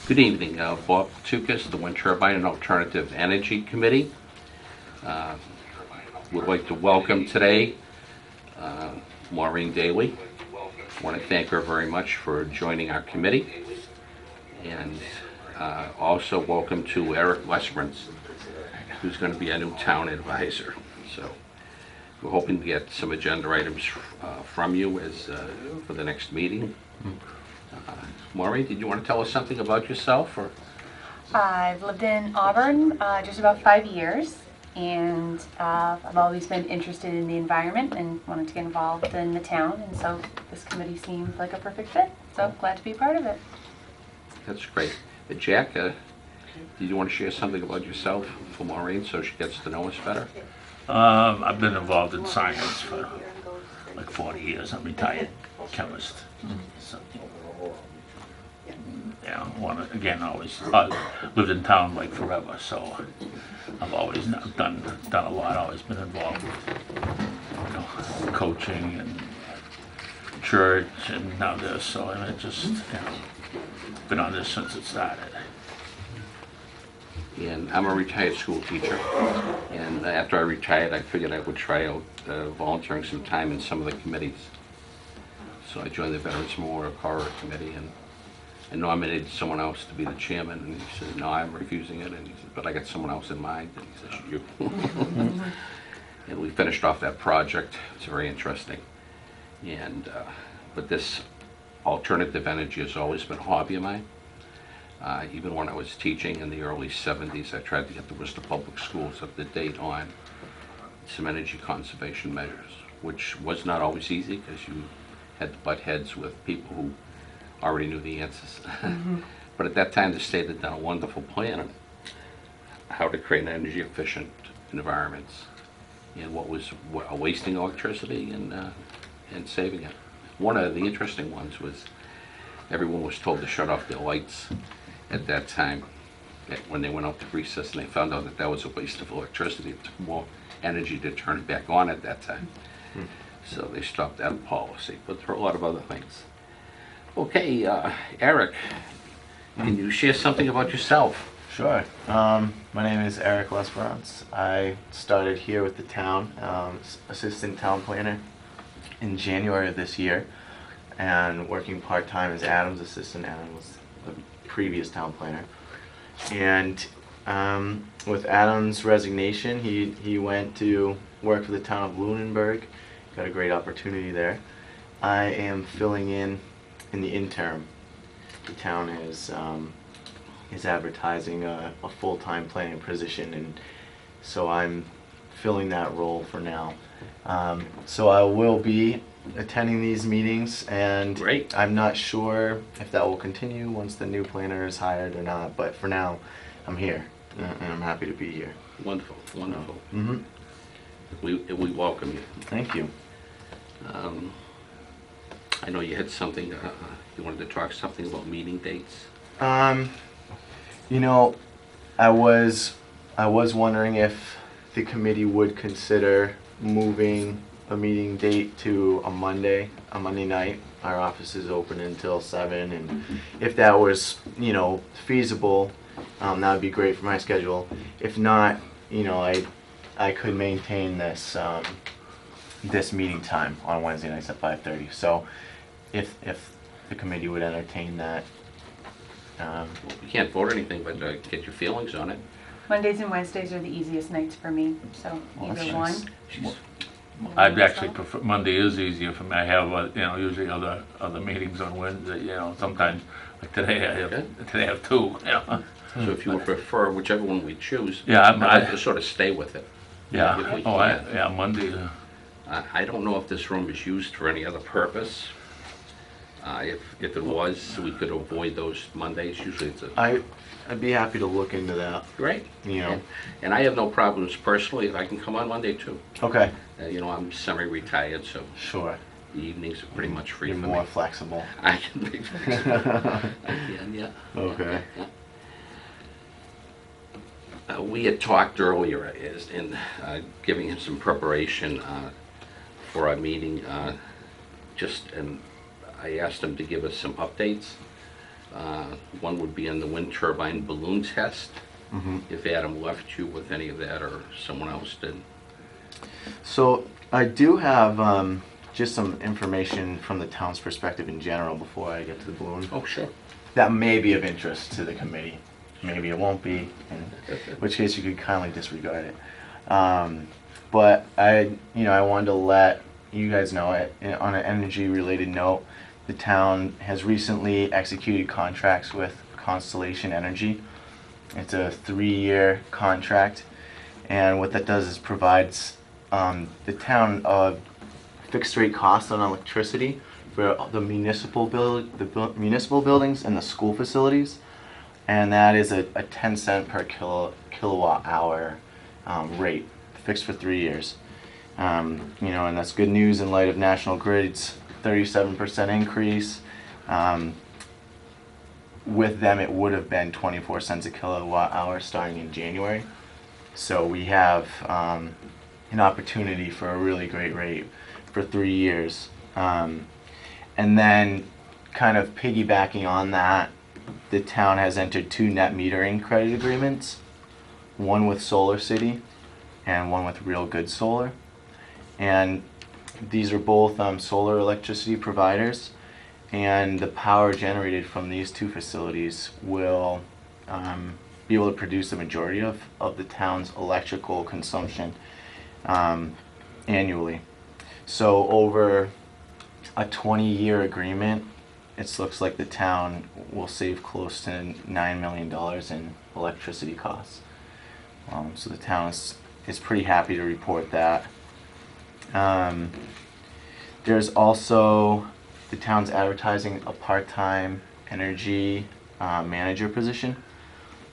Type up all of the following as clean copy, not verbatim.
Good evening, Bob Tukis, the Turbine Alternate Energy Committee. Would like to welcome today Maureen Daly. I want to thank her very much for joining our committee. And also welcome to Eric Lesperance, who's going to be a new town advisor. So we're hoping to get some agenda items from you as for the next meeting. Maureen, did you want to tell us something about yourself? Or? I've lived in Auburn just about 5 years, and I've always been interested in the environment and wanted to get involved in the town, and so this committee seemed like a perfect fit, so glad to be part of it. That's great. Jack, did you want to share something about yourself for Maureen so she gets to know us better? I've been involved in science for like 40 years. I'm a retired chemist. So, yeah, always lived in town like forever, so I've always done a lot. Always been involved with, coaching and church and now this. So I mean, just been on this since it started. And I'm a retired school teacher, and after I retired, I figured I would try out volunteering some time in some of the committees. So I joined the Veterans Memorial Corridor Committee, and I nominated someone else to be the chairman, and he said, no, I'm refusing it, and he said, but I got someone else in mind, and he said, you. And we finished off that project. It's very interesting. And but this alternative energy has always been a hobby of mine. Even when I was teaching in the early 70s, I tried to get the Worcester Public Schools up to date on some energy conservation measures, which was not always easy because you had to butt heads with people who already knew the answers. But at that time, the state had done a wonderful plan on how to create energy efficient environments and what was wasting electricity and saving it. One of the interesting ones was everyone was told to shut off their lights at that time when they went out to recess, and they found out that that was a waste of electricity. It took more energy to turn it back on at that time. So they stopped that policy, but there are a lot of other things. Okay, Eric, can you share something about yourself? Sure. My name is Eric Lesperance. I started here with the town, assistant town planner in January of this year, and working part-time as Adam's assistant. Adam was the previous town planner. And with Adam's resignation, he went to work for the town of Lunenburg. Got a great opportunity there. I am filling in the interim. The town is advertising a full-time planning position, and so I'm filling that role for now. So I will be attending these meetings, and Great. I'm not sure if that will continue once the new planner is hired or not, but for now I'm here, and I'm happy to be here. Wonderful, wonderful. Mm-hmm. We welcome you. Thank you. I know you had something, you wanted to talk something about meeting dates. You know, I was wondering if the committee would consider moving a meeting date to a Monday night. Our office is open until 7, and if that was, feasible, that would be great for my schedule. If not, I could maintain this this meeting time on Wednesday nights at 5:30. So, if the committee would entertain that. You can't vote or anything, but get your feelings on it. Mondays and Wednesdays are the easiest nights for me, so either that's one. nice. I'd actually prefer Monday is easier for me. I have usually other meetings on Wednesday. Sometimes like today I have two. So if you would prefer whichever one we choose, Yeah, I'd like to sort of stay with it. Yeah. If we can. Monday. I don't know if this room is used for any other purpose. If it was, we could avoid those Mondays. Usually it's I'd be happy to look into that. great. You know. And I have no problems personally if I can come on Monday too. Okay. I'm semi-retired, so Sure. the evenings are pretty much free You're for more me. flexible. I can be flexible. I can, yeah. Okay. We had talked earlier in giving him some preparation for our meeting, and I asked him to give us some updates. One would be on the wind turbine balloon test, Mm-hmm. if Adam left you with any of that or someone else did. So I do have just some information from the town's perspective in general before I get to the balloon. Oh, sure. That may be of interest to the committee. Maybe it won't be, in which case you could kindly disregard it. But I wanted to let you guys know it on an energy-related note. The town has recently executed contracts with Constellation Energy. It's a 3-year contract, and what that does is provides the town a fixed-rate cost on electricity for the municipal buildings and the school facilities, and that is a 10-cent per kilowatt hour rate, fixed for 3 years. And that's good news in light of National Grid's 37% increase. With them, it would have been 24 cents a kilowatt hour starting in January. So we have an opportunity for a really great rate for 3 years. And then kind of piggybacking on that, the town has entered 2 net metering credit agreements, one with Solar City and one with Real Good Solar. And these are both solar electricity providers, and the power generated from these 2 facilities will be able to produce the majority of the town's electrical consumption annually. So over a 20-year agreement, it looks like the town will save close to $9 million in electricity costs. So the town is pretty happy to report that. There's also the town's advertising a part-time energy manager position.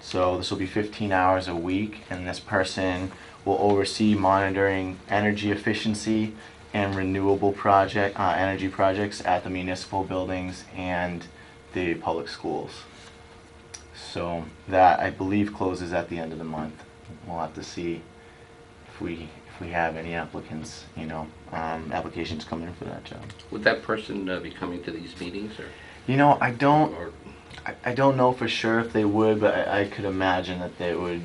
So this will be 15 hours a week, and this person will oversee monitoring energy efficiency and renewable energy projects at the municipal buildings and the public schools. So that, I believe, closes at the end of the month. We'll have to see if we have any applicants, applications coming in for that job. Would that person be coming to these meetings, or? I don't know for sure if they would, but I could imagine that they would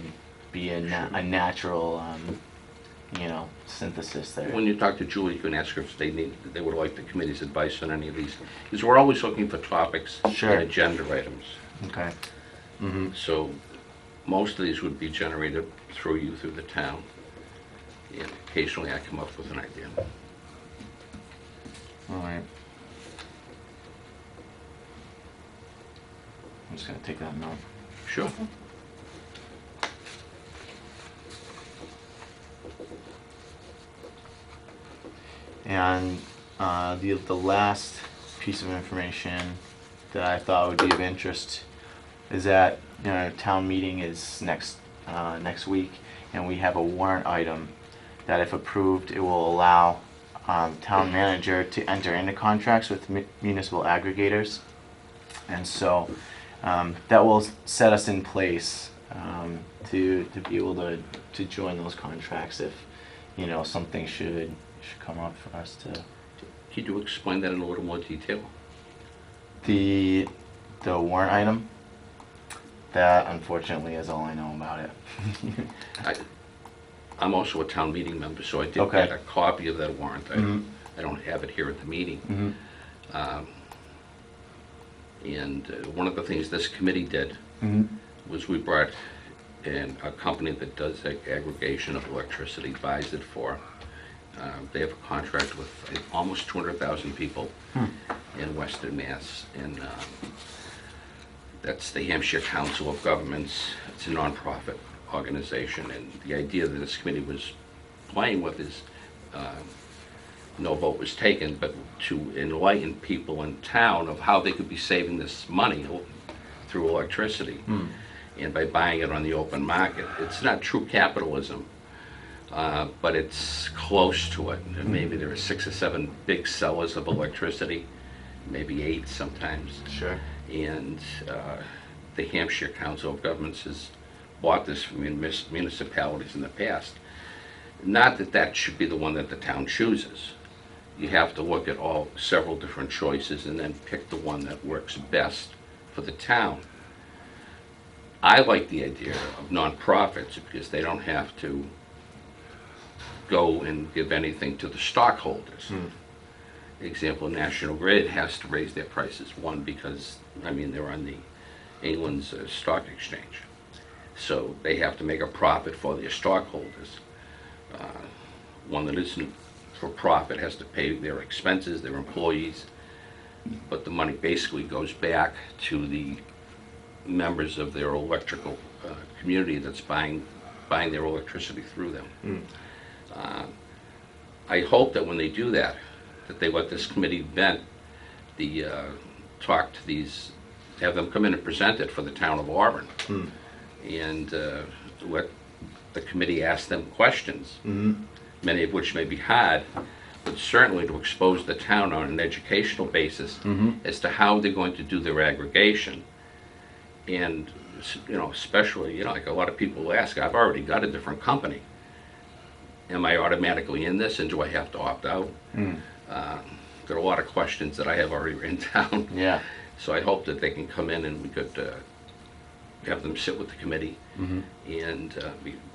be a natural, synthesis there. When you talk to Julie, you can ask her if they would like the committee's advice on any of these, because we're always looking for topics Sure. and agenda items. Okay. Mm-hmm. So most of these would be generated through you, through the town. And occasionally I come up with an idea. All right. I'm just gonna take that note. Sure. And the last piece of information that I thought would be of interest is that town meeting is next week, and we have a warrant item that, if approved, it will allow town manager to enter into contracts with municipal aggregators, and so that will set us in place to be able to join those contracts if something should come up for us to. Could you explain that in a little more detail? The warrant item, that unfortunately is all I know about it. I'm also a town meeting member, so I did Okay. get a copy of that warrant. Mhm. I don't have it here at the meeting. Mm-hmm. And one of the things this committee did Mm-hmm. was we brought in a company that does aggregation of electricity, buys it for. They have a contract with almost 200,000 people in Western Mass, and that's the Hampshire Council of Governments. It's a nonprofit organization, and the idea that this committee was playing with is no vote was taken, but to enlighten people in town of how they could be saving this money through electricity. And by buying it on the open market. It's not true capitalism, but it's close to it. And maybe there are 6 or 7 big sellers of electricity, maybe 8 sometimes. Sure. And the Hampshire Council of Governments has bought this from municipalities in the past. Not that that should be the one that the town chooses. You have to look at several different choices and then pick the one that works best for the town. I like the idea of nonprofits because they don't have to go and give anything to the stockholders. Example, National Grid has to raise their prices. One, because, I mean, they're on the England's stock exchange. So they have to make a profit for their stockholders. One that isn't for profit has to pay their expenses, their employees, but the money basically goes back to the members of their electrical community that's buying their electricity through them. I hope that when they do that, that they let this committee vent the talk to these, have them come in and present it for the town of Auburn, and let the committee ask them questions, many of which may be hard, but certainly to expose the town on an educational basis as to how they're going to do their aggregation. And, you know, especially, you know, like a lot of people ask, I've already got a different company. Am I automatically in this, and do I have to opt out? There are a lot of questions that I have already written down. Yeah. So I hope that they can come in and we could have them sit with the committee and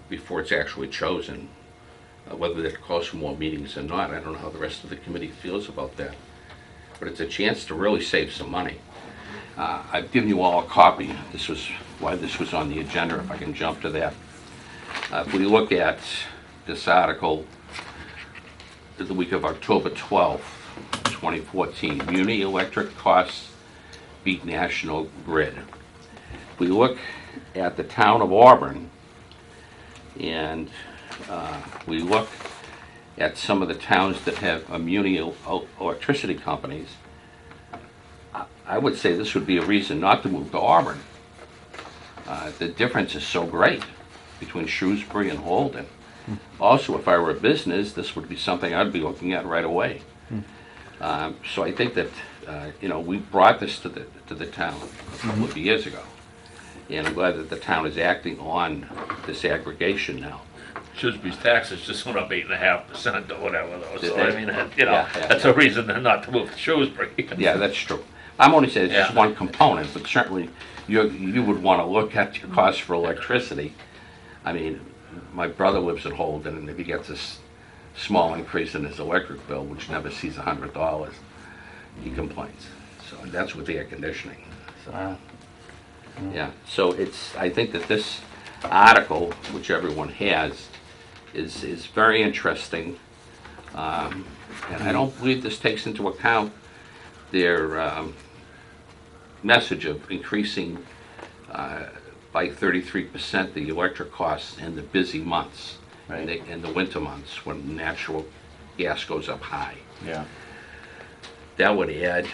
before it's actually chosen, whether they're close for more meetings or not. I don't know how the rest of the committee feels about that. But it's a chance to really save some money. I've given you all a copy. This was why this was on the agenda, if I can jump to that. If we look at this article, the week of October 12th, 2014, Muni electric costs beat National Grid. If we look at the town of Auburn, and we look at some of the towns that have muni electricity companies, I would say this would be a reason not to move to Auburn. The difference is so great between Shrewsbury and Holden. Also, if I were a business, this would be something I'd be looking at right away. So I think that you know, we brought this to the town a couple of years ago, and I'm glad that the town is acting on this aggregation now. Shrewsbury's taxes just went up 8.5% or whatever, though. Did So they? I mean, you know, Yeah, that's a reason not to move to Shrewsbury. Yeah, that's true. I'm only saying it's just Yeah. one component, but certainly you would want to look at your cost for electricity. I mean, my brother lives at Holden, and if he gets this small increase in his electric bill, which never sees $100, he complains. So that's with the air conditioning. So, yeah, so I think that this article, which everyone has, is very interesting. And I don't believe this takes into account their message of increasing by 33% the electric costs in the busy months, Right. in the winter months when natural gas goes up high. Yeah. That would add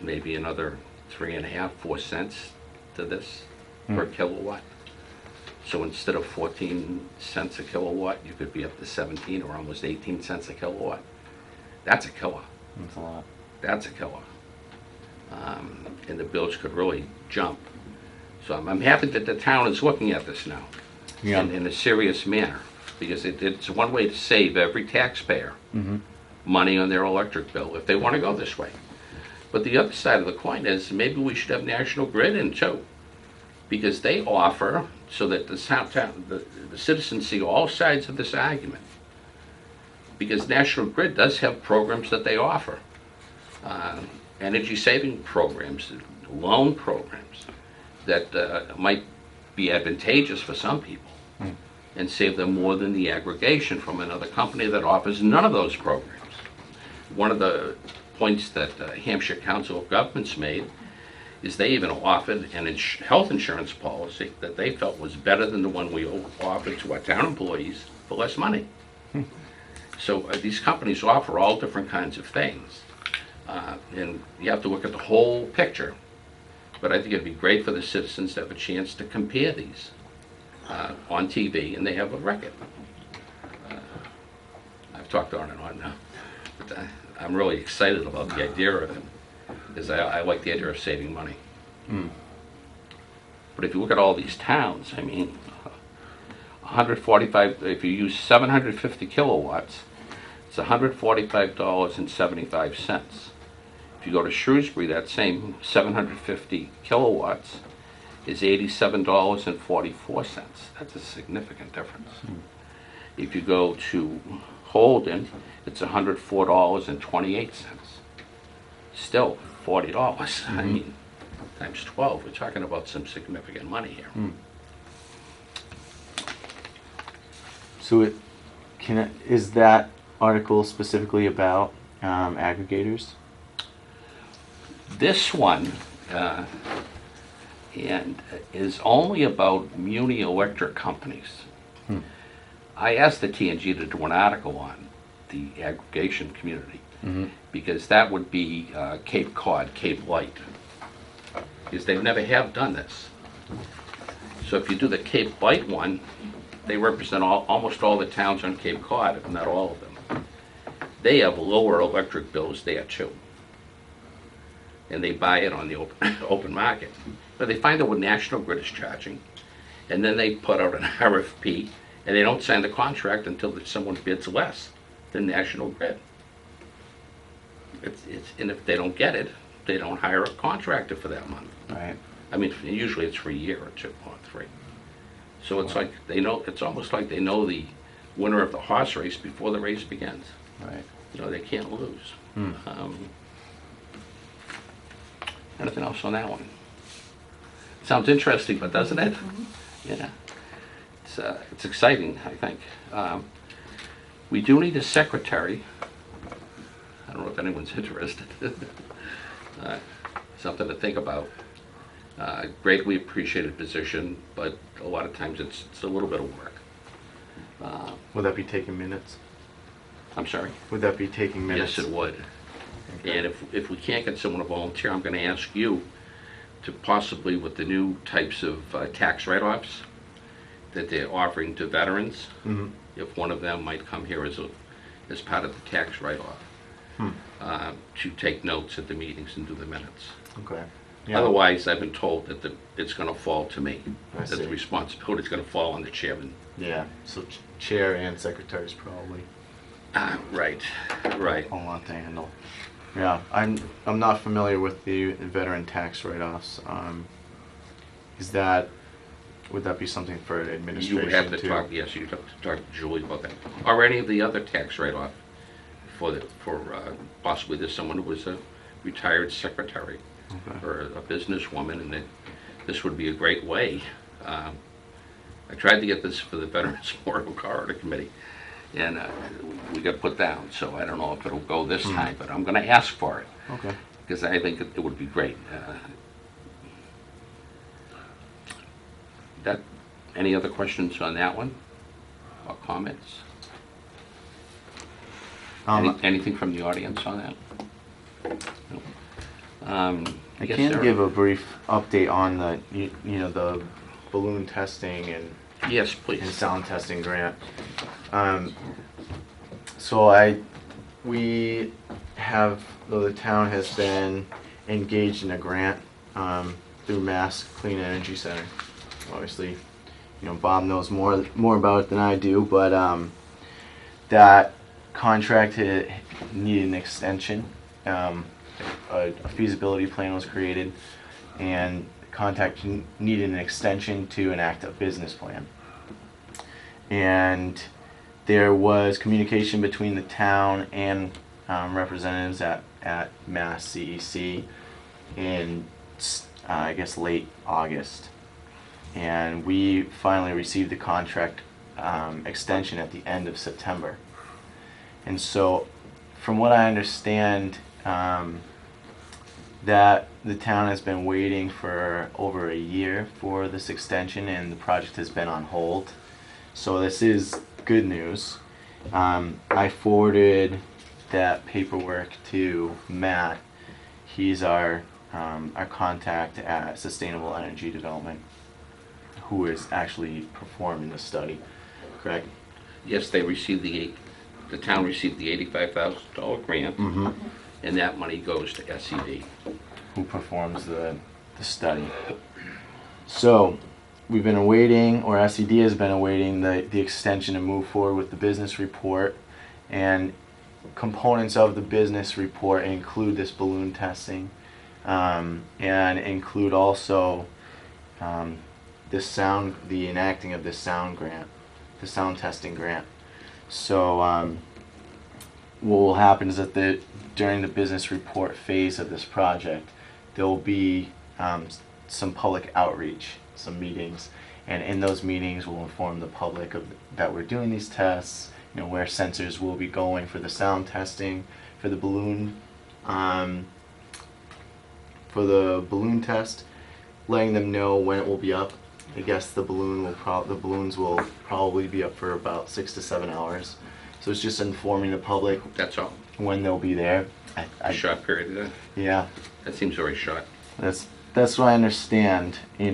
maybe another 3.5, 4 cents to this per kilowatt. So instead of 14 cents a kilowatt, you could be up to 17 or almost 18 cents a kilowatt. That's a killer. That's a lot. That's a killer. And the bills could really jump. So I'm happy that the town is looking at this now Yeah. in a serious manner, because it's one way to save every taxpayer money on their electric bill if they want to go this way. But the other side of the coin is maybe we should have National Grid in too, because they offer so that the citizens see all sides of this argument. Because National Grid does have programs that they offer, energy saving programs, loan programs that might be advantageous for some people and save them more than the aggregation from another company that offers none of those programs. One of the points that Hampshire Council of Governments made is they even offered an health insurance policy that they felt was better than the one we offered to our town employees for less money. So these companies offer all different kinds of things, and you have to look at the whole picture. But I think it'd be great for the citizens to have a chance to compare these on TV, and they have a record. I've talked on and on now, but I'm really excited about the idea of it, because I like the idea of saving money. But if you look at all these towns, I mean, 145, if you use 750 kilowatts, it's $145.75. If you go to Shrewsbury, that same 750 kilowatts is $87.44. That's a significant difference. If you go to Holden, it's $104.28. Still $40. I mean, times 12, we're talking about some significant money here. So is that article specifically about aggregators? This one and is only about muni electric companies. I asked the TNG to do an article on the aggregation community because that would be Cape Cod, Cape Light, because they never have done this. So if you do the Cape Light one, they represent almost all the towns on Cape Cod, if not all of them. They have lower electric bills there too. And they buy it on the open market. But they find out what National Grid is charging, and then they put out an RFP, and they don't sign the contract until someone bids less than National Grid. And if they don't get it, they don't hire a contractor for that month. Right. I mean, usually it's for a year or two or three. So it's like they know. It's almost like they know the winner of the horse race before the race begins. Right. You know, they can't lose. Anything else on that one? Sounds interesting, but doesn't it? Yeah. It's exciting, I think. We do need a secretary. I don't know if anyone's interested. Something to think about. Greatly appreciated position, but a lot of times it's a little bit of work. Would that be taking minutes? I'm sorry? Would that be taking minutes? Yes, it would. And if we can't get someone to volunteer, I'm going to ask you to possibly, with the new types of tax write-offs that they're offering to veterans, if one of them might come here as part of the tax write-off, to take notes at the meetings and do the minutes. Okay. Yeah. Otherwise, I've been told that it's going to fall to me, I that see. the responsibility is going to fall on the chairman. Yeah. So chair and secretaries probably Right. a lot to handle. Yeah, I'm not familiar with the veteran tax write-offs. Would that be something for You administration would have to too? talk, yes, you'd have to talk to Julie about that. Or any of the other tax write-off for possibly there's someone who was a retired secretary or a businesswoman, and this would be a great way. I tried to get this for the Veterans Memorial Corridor Committee, and we got put down, so I don't know if it'll go this time, but I'm going to ask for it. Okay. Because I think it would be great. Any other questions on that one? Or comments? Anything from the audience on that? No. I guess can there- give a brief update on the the balloon testing and Yes, please. sound testing grant. The town has been engaged in a grant through Mass Clean Energy Center. Obviously, Bob knows more about it than I do, but that contract needed an extension. A feasibility plan was created, and the contract needed an extension to enact a business plan. And there was communication between the town and representatives at Mass CEC in I guess late August, and we finally received the contract extension at the end of September. And so, from what I understand, that the town has been waiting for over a year for this extension, and the project has been on hold. So this is good news. I forwarded that paperwork to Matt. He's our contact at Sustainable Energy Development, who is actually performing the study. Correct? Yes, they received the town received the $85,000 grant, and that money goes to SED. Who performs the study. So we've been awaiting, or SED has been awaiting the extension to move forward with the business report, and components of the business report include this balloon testing, and include also the enacting of this sound grant, the sound testing grant. So what will happen is that during the business report phase of this project, there will be some public outreach, some meetings, and in those meetings we'll inform the public that we're doing these tests, where sensors will be going for the sound testing, for the balloon test, letting them know when it will be up. I guess the balloons will probably be up for about 6 to 7 hours. So it's just informing the public That's all. when they'll be there. A short period of that? Yeah, That seems very short. that's what I understand. It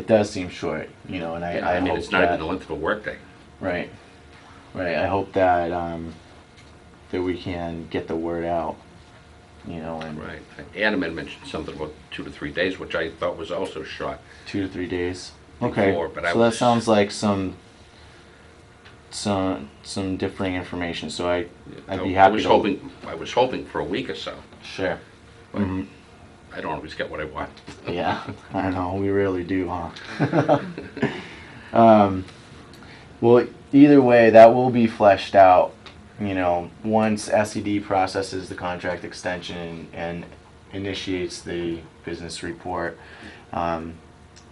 does seem short. And I mean, hope it's not that, even the length of a workday. right. I hope that that we can get the word out. And Right. Adam had mentioned something about 2 to 3 days, which I thought was also short. 2 to 3 days. Okay. Before, but I So that was- sounds like some differing information. So I'd be I happy was to. hoping for a week or so, Sure. but Mhm. I don't always get what I want. Yeah, I know, we really do, huh? Well, either way, that will be fleshed out, once SED processes the contract extension and initiates the business report.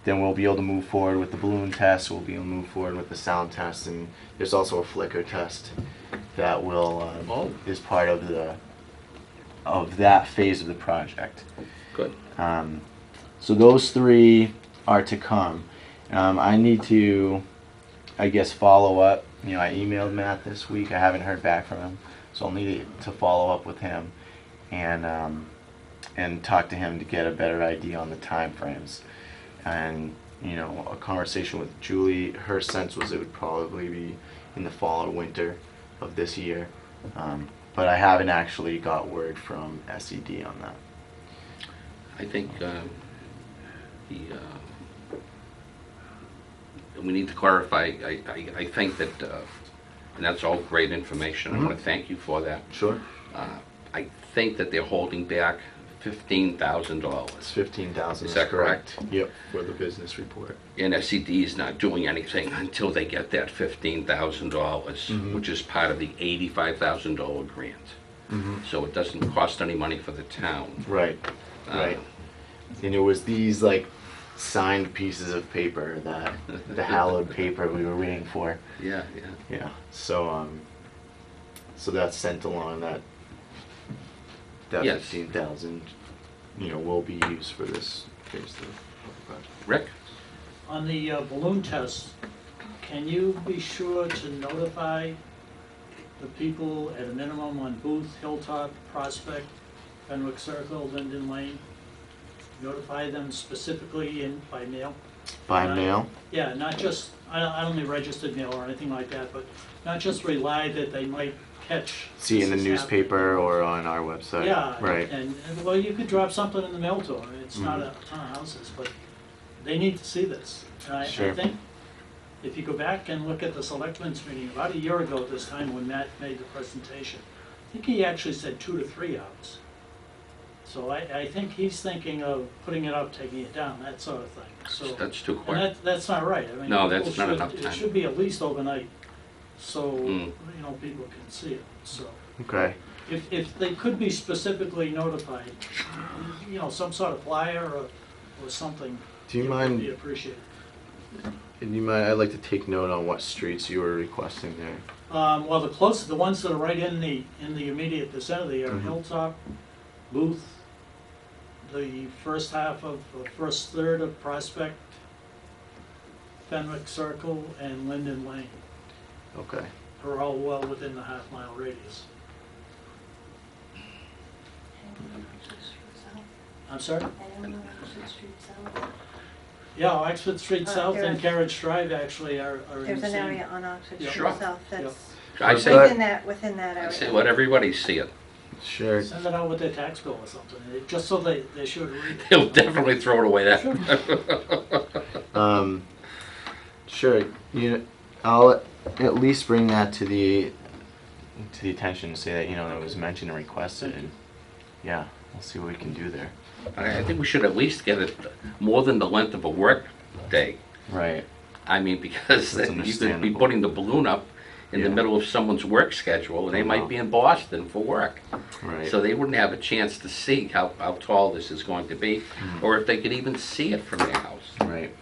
Then we'll be able to move forward with the balloon test, we'll be able to move forward with the sound test, and there's also a flicker test that will, is part of that phase of the project. Good. So those 3 are to come. I need to, I guess, follow up. I emailed Matt this week. I haven't heard back from him, so I'll need to follow up with him and talk to him to get a better idea on the time frames. And a conversation with Julie. Her sense was it would probably be in the fall or winter of this year, but I haven't actually got word from SED on that. I think we need to clarify. I think that, and that's all great information. I want to thank you for that. Sure. I think that they're holding back $15,000. It's 15,000. Is that correct? Yep, for the business report. And SED is not doing anything until they get that $15,000, which is part of the $85,000 grant. So it doesn't cost any money for the town. Right. Right. And it was these signed pieces of paper that the hallowed paper we were waiting for. Yeah. Yeah. So so that's sent along that Yes. 15,000 will be used for this phase of the project. Rick? On the balloon test, can you be sure to notify the people at a minimum on Booth, Hilltop, Prospect, Fenwick Circle, Linden Lane? Notify them specifically by mail? By mail? Yeah, not just, I don't mean registered mail or anything like that, but not just rely that they might catch. See in the this is newspaper happening. or on our website. Yeah, Right. and well, you could drop something in the mail to them. It's not a ton of houses, but they need to see this. And I Sure. think if you go back and look at the selectmen's meeting about a year ago at this time when Matt made the presentation, I think he actually said 2 to 3 hours. So I think he's thinking of putting it up, taking it down, that sort of thing. So That's too and quick. that's not right. I mean, No, people that's not should- enough It time. should be at least overnight, so Mm. people can see it. So Okay. if they could be specifically notified, some sort of flyer or something. Do you it mind- would be appreciated. I'd like to take note on what streets you were requesting there. Well, the ones that are right in the immediate vicinity are Hilltop, Booth, the first third of Prospect, Fenwick Circle, and Linden Lane Okay. are all well within the half-mile radius. I'm sorry? Yeah, Oxford Street South and there's- Carriage Drive actually are in the There's an same. area on Oxford Yeah. Street Sure. South that's I But- say, within that I area. say let everybody see it. Sure. Send it out with their tax bill or something, just so they should read it. He'll definitely throw it away there. Sure. I'll at least bring that to the attention and say that it was mentioned and requested, and yeah, we'll see what we can do there. I think we should at least get it more than the length of a work day. Right. I mean, because That's then you could be understandable. putting the balloon up in the Yeah. middle of someone's work schedule, and they Wow. might be in Boston for work. Right. So they wouldn't have a chance to see how tall this is going to be, or if they could even see it from their house. Right.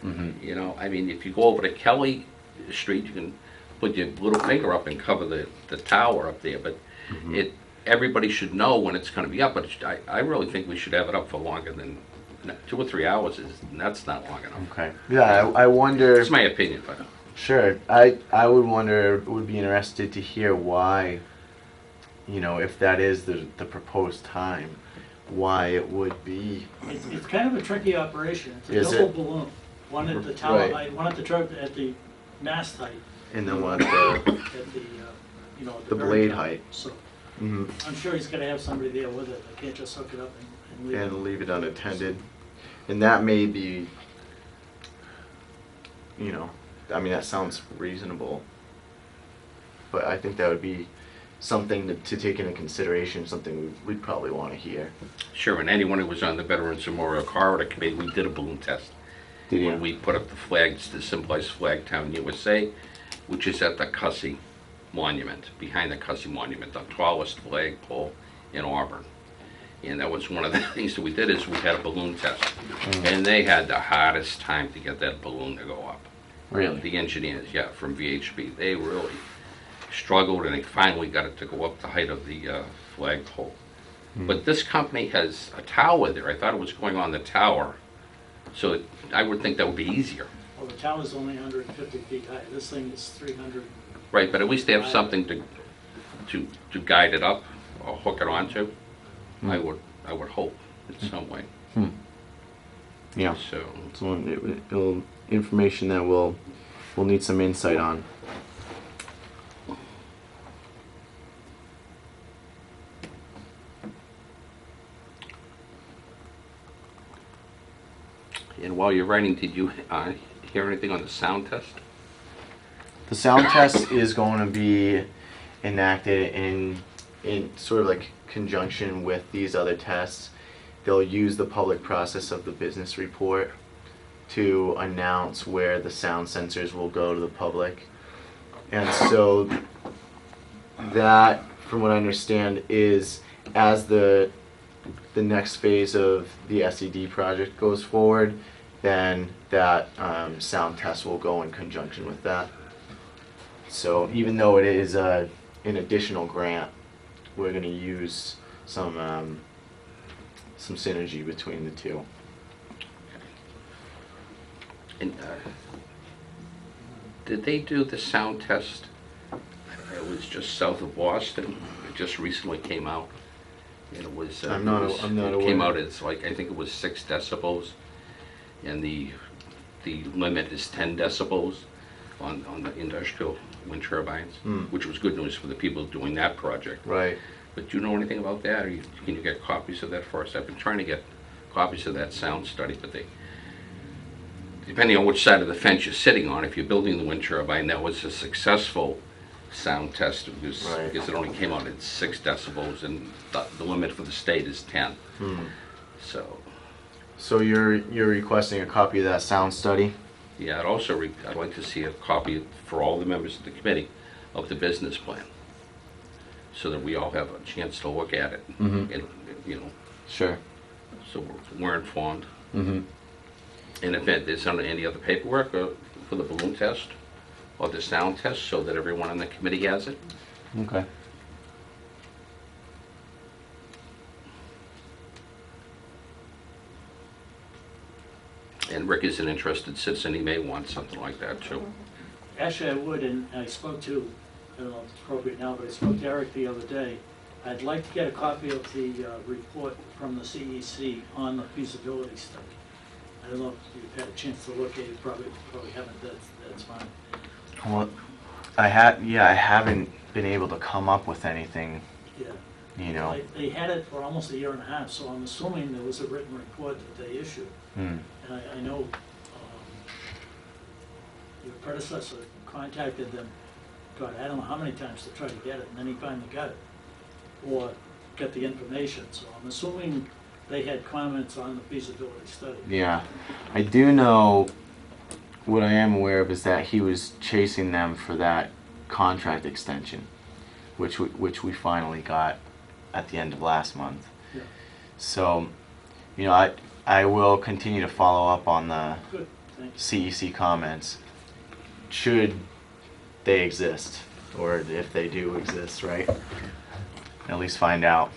Mm-hmm. You know, I mean, if you go over to Kelly Street, you can put your little finger up and cover the tower up there, but everybody should know when it's gonna be up, but I really think we should have it up for longer than 2 or 3 hours that's not long enough. Okay. Yeah, I wonder. It's my opinion, but Sure. I would wonder, would be interested to hear why, you know, if that is the proposed time, why it would be. It's kind of a tricky operation. It's Is a double it? balloon, one at the tower Right. height, one at the mast height, And then what the, at the, you know, at The very blade top. height. So mhm, I'm sure he's gonna have somebody there with it. I can't just hook it up and leave it. and leave it unattended. And that may be, you know, I mean, that sounds reasonable. But I think that would be something to take into consideration, something we'd probably want to hear. sure, and anyone who was on the Veterans Memorial Corridor Committee, we did a balloon test. Did When we put up the flags, the symbolized Flagtown USA, which is at the Cussy Monument, behind the Cussy Monument, the tallest flagpole in Auburn. And that was one of the things that we did, is we had a balloon test. And they had the hardest time to get that balloon to go up. Really? The engineers, yeah, from VHB, they really struggled, and they finally got it to go up the height of the flagpole. But this company has a tower there. I thought it was going on the tower, so I would think that would be easier. Well, the tower's only 150 feet high. This thing is 300. Right, but at least they have something to guide it up or hook it onto. I would hope in some way. Yeah. So, So it'll information that we'll need some insight on. and while you're writing, did you hear anything on the sound test? The sound test is going to be enacted in sort of like conjunction with these other tests. They'll use the public process of the business report to announce where the sound sensors will go to the public. And so that, from what I understand, is as the next phase of the SED project goes forward, then that sound test will go in conjunction with that. So even though it is an additional grant, we're going to use some synergy between the two. And did they do the sound test? It was just south of Boston. It just recently came out. And it was. I'm not it came aware. out as like, I think it was 6 decibels, and the limit is 10 decibels on the industrial wind turbines, which was good news for the people doing that project. Right. But do you know anything about that, or can you get copies of that for us? I've been trying to get copies of that sound study, but depending on which side of the fence you're sitting on, if you're building the wind turbine, that was a successful sound test because, Right. because it only came out at 6 decibels, and the limit for the state is 10. So you're requesting a copy of that sound study? Yeah, I'd like to see a copy for all the members of the committee of the business plan, so that we all have a chance to look at it, and, you know, Sure. so we're informed. Mm-hmm. And if there's any other paperwork for the balloon test or the sound test, so that everyone on the committee has it. Okay. And Rick is an interested citizen, he may want something like that too. Actually, I would, and I spoke to, I don't know if it's appropriate now, but I spoke to Eric the other day. I'd like to get a copy of the report from the CEC on the feasibility study. I don't know if you've had a chance to look at it, probably haven't, that's fine. Well, I haven't been able to come up with anything, Yeah. you know. They had it for almost a year and a half, so I'm assuming there was a written report that they issued. Hmm. And I know your predecessor contacted them, God, I don't know how many times to try to get it, and then he finally got it, or get the information. So I'm assuming they had comments on the feasibility study. Yeah, I do know, what I am aware of is that he was chasing them for that contract extension, which we finally got at the end of last month. Yeah. So, you know, I will continue to follow up on the Good, thank you. CEC comments, should they exist, or if they do exist, right? At least find out.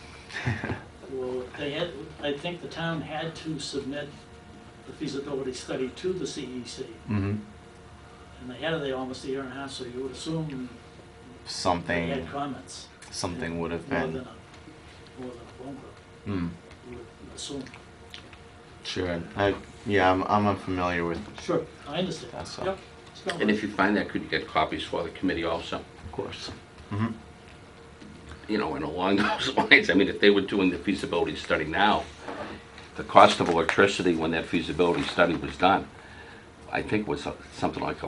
Well, they had, I think the town had to submit the feasibility study to the CEC. Mm-hmm. And they had it there almost a year and a half, so you would assume they Something had comments. would have More been. than a phone call, Mm, you would assume. sure. I'm unfamiliar with. Sure, I understand. That's all. Yep. Spell And it. if you find that, could you get copies for the committee also? Of course. Mm-hmm. You know, and along those lines, I mean, if they were doing the feasibility study now, the cost of electricity when that feasibility study was done, I think was something like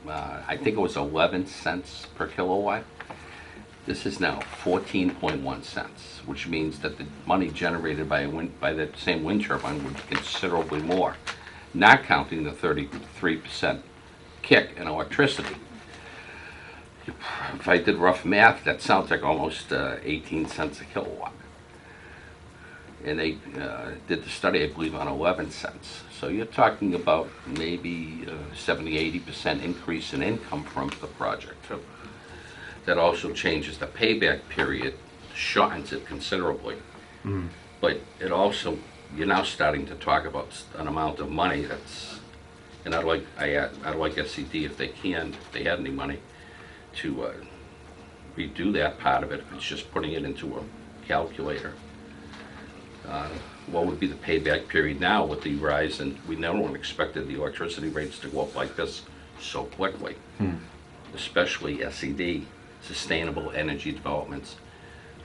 I think it was 11 cents per kilowatt. This is now 14.1 cents, which means that the money generated by that same wind turbine would be considerably more, not counting the 33% kick in electricity. If I did rough math, that sounds like almost 18 cents a kilowatt. And they did the study, I believe, on 11 cents. So you're talking about maybe 70–80% increase in income from the project. So that also changes the payback period, shortens it considerably. Mm. But it also, you're now starting to talk about an amount of money that's, and I'd like SCD if they can, if they had any money, to redo that part of it. If it's just putting it into a calculator. What would be the payback period now with the rise? And we never expected the electricity rates to go up like this so quickly, especially SED, Sustainable Energy Developments.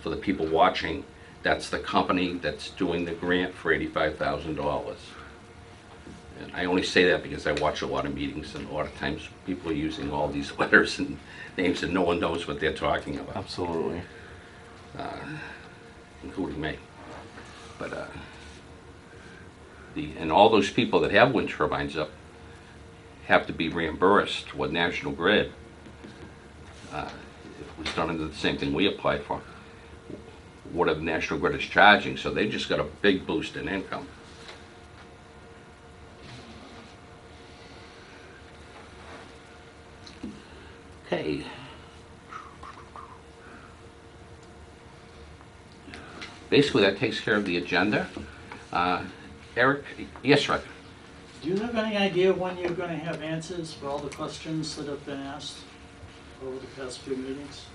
For the people watching, that's the company that's doing the grant for $85,000. And I only say that because I watch a lot of meetings, and a lot of times people are using all these letters and names and no one knows what they're talking about, Absolutely. including me. But and all those people that have wind turbines up have to be reimbursed with National Grid. It was done into the same thing we applied for. Whatever National Grid is charging, so they just got a big boost in income. Okay. Basically, that takes care of the agenda. Eric? Yes, Rick? Do you have any idea when you're gonna have answers for all the questions that have been asked over the past few meetings?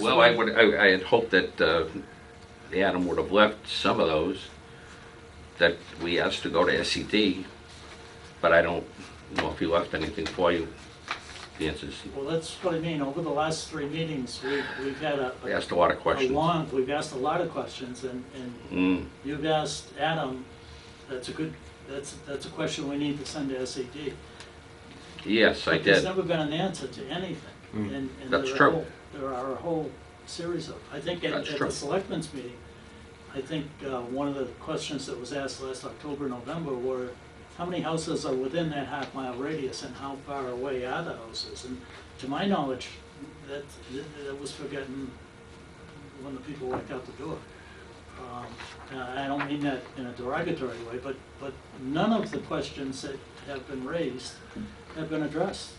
Well, I had hoped that Adam would have left some of those that we asked to go to SED, but I don't know if he left anything for you. The answers, Well, that's what I mean, over the last 3 meetings, we've had I asked a lot of questions. we've asked a lot of questions, and you've asked Adam, that's a question we need to send to SED. Yes, I But there's did. never been an answer to anything. And That's there are true. there are a whole series of, I think at That's the true. selectmen's meeting, I think one of the questions that was asked last October, November were, how many houses are within that half-mile radius and how far away are the houses? And to my knowledge, that was forgotten when the people walked out the door. And I don't mean that in a derogatory way, but none of the questions that have been raised have been addressed.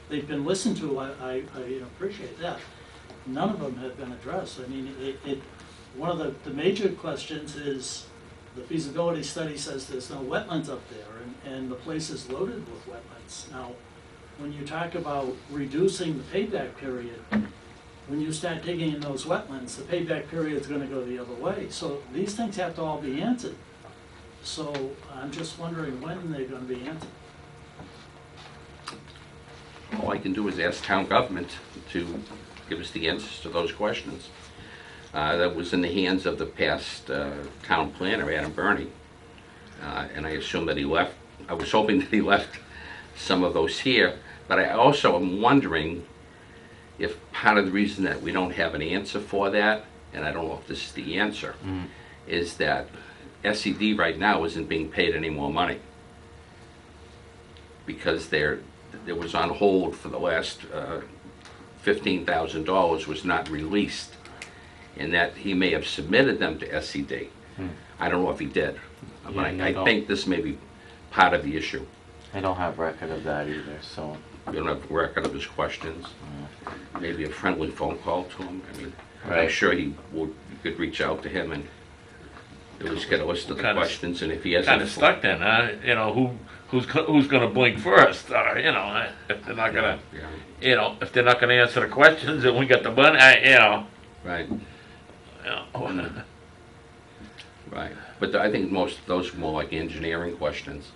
They've been listened to, I appreciate that. None of them have been addressed. I mean, one of the major questions is, the feasibility study says there's no wetlands up there, and the place is loaded with wetlands. Now, when you talk about reducing the payback period, when you start digging in those wetlands, the payback period is gonna go the other way. So these things have to all be answered. So I'm just wondering when they're gonna be answered. All I can do is ask town government to give us the answers to those questions. That was in the hands of the past town planner, Adam Burney, and I assume that he left. I was hoping that he left some of those here, but I also am wondering if part of the reason that we don't have an answer for that, and I don't know if this is the answer, is that SED right now isn't being paid any more money because it was on hold for the last $15,000 was not released, and that he may have submitted them to SED. I don't know if he did, but Yeah, I no. think this may be part of the issue. I don't have record of that either, so. We don't have a record of his questions. Maybe a friendly phone call to him. I mean, I'm Right. sure you could reach out to him and at least get a list of the Kinda- questions, and if he has... Kind of stuck then, huh? You know, who's gonna blink first? You know, if they're not gonna, Yeah, you know, if they're not gonna answer the questions and we got the money, you know. right, You know. right. But I think most of those are more like engineering questions.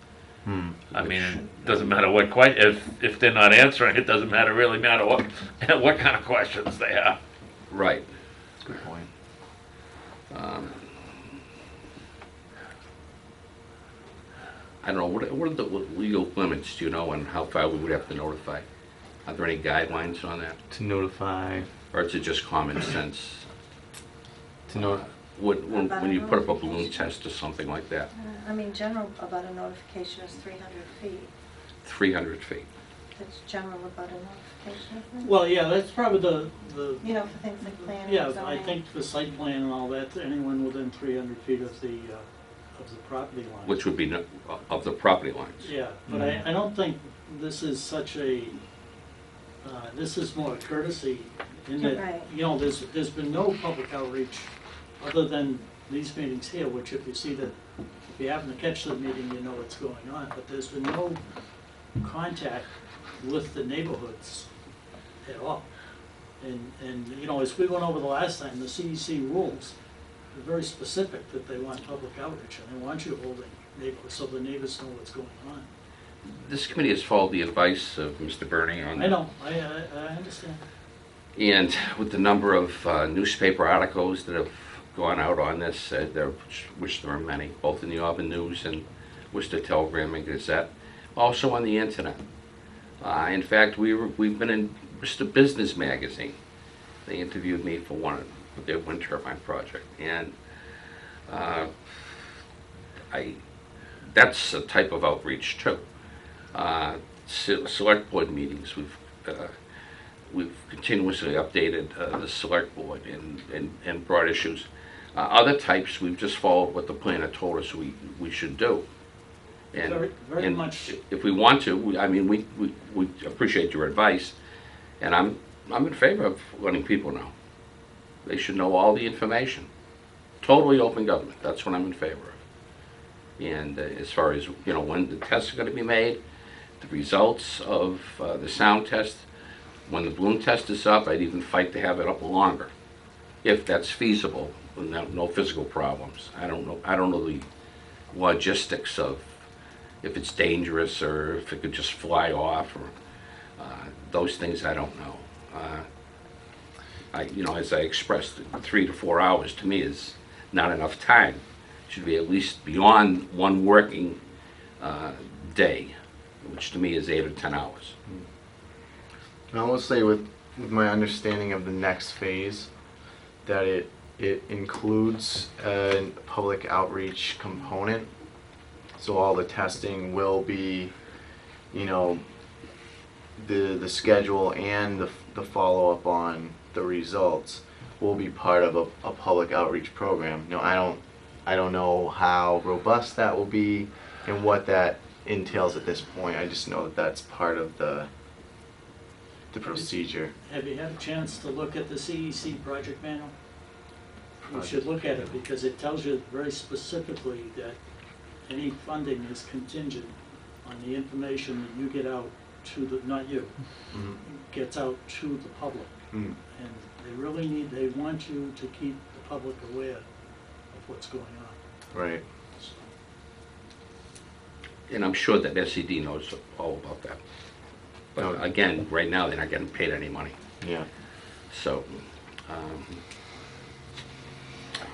I mean, it doesn't matter what if they're not answering, it doesn't really matter what what kind of questions they have. Right. Good point. I don't know, what are the legal limits, do you know, on how far we would have to notify? Are there any guidelines on that? To notify, Or is it just common sense? to notify. When you put up a balloon test or something like that, I mean, general about a notification is 300 feet. 300 feet. That's general about a notification, isn't it? Well, yeah, that's probably the, You know, for things like planning, yeah, zoning. I think the site plan and all that, anyone within 300 feet of the property line. Which would be of the property lines. Yeah, but I don't think this is such a, this is more courtesy in that, Right. you know, there's been no public outreach other than these meetings here, which if you see that, if you happen to catch the meeting, you know what's going on, but there's been no contact with the neighborhoods at all. And, you know, as we went over the last time, the CEC rules are very specific that they want public outreach, and they want you holding neighborhoods so the neighbors know what's going on. This committee has followed the advice of Mr. Bernie on... I know, I understand. And with the number of newspaper articles that have gone out on this, which there are many, both in the Auburn News and Worcester Telegram and Gazette, also on the internet. In fact, we've been in Worcester Business Magazine. They interviewed me for their wind turbine project, and that's a type of outreach too. Select board meetings, we've continuously updated the select board and brought issues. Other types, we've just followed what the planner told us we should do. And, Very and much. if we want to, we appreciate your advice, and I'm in favor of letting people know. They should know all the information. Totally open government, that's what I'm in favor of. And as far as, you know, when the tests are going to be made, the results of the sound test, when the balloon test is up, I'd even fight to have it up longer, if that's feasible, with no physical problems. I don't know the logistics of if it's dangerous or if it could just fly off, or those things I don't know. You know, as I expressed, 3 to 4 hours to me is not enough time. It should be at least beyond one working day, which to me is 8 or 10 hours. I will say with my understanding of the next phase, that it includes a public outreach component. So all the testing will be, you know, the schedule and the follow-up on the results will be part of a public outreach program. You know, I don't know how robust that will be and what that entails at this point. I just know that that's part of the procedure. Have you had a chance to look at the CEC project manual? You should look at it because it tells you very specifically that any funding is contingent on the information that you get out to the, not you, gets out to the public. Mm. And they want you to keep the public aware of what's going on. Right. So, And I'm sure that SED knows all about that. But No. again, right now, they're not getting paid any money. Yeah. So,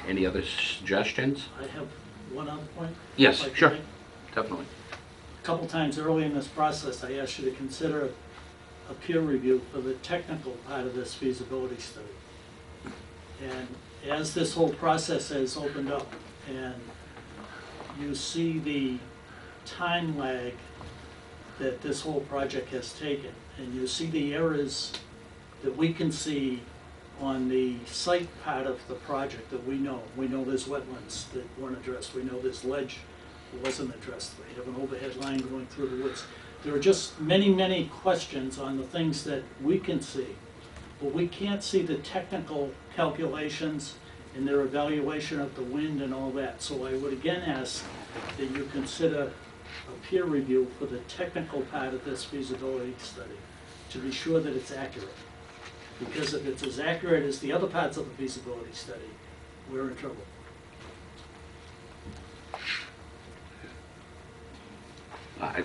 any other suggestions? I have one other point. Yes, if I could sure. make. Definitely. A couple times early in this process, I asked you to consider a peer review for the technical part of this feasibility study. as this whole process has opened up and you see the time lag that this whole project has taken, and you see the errors that we can see on the site part of the project that we know. We know there's wetlands that weren't addressed. We know there's ledge that wasn't addressed. We have an overhead line going through the woods. There are just many, many questions on the things that we can see, but we can't see the technical calculations and their evaluation of the wind and all that. So I would again ask that you consider a peer review for the technical part of this feasibility study to be sure that it's accurate. Because if it's as accurate as the other parts of the feasibility study, we're in trouble.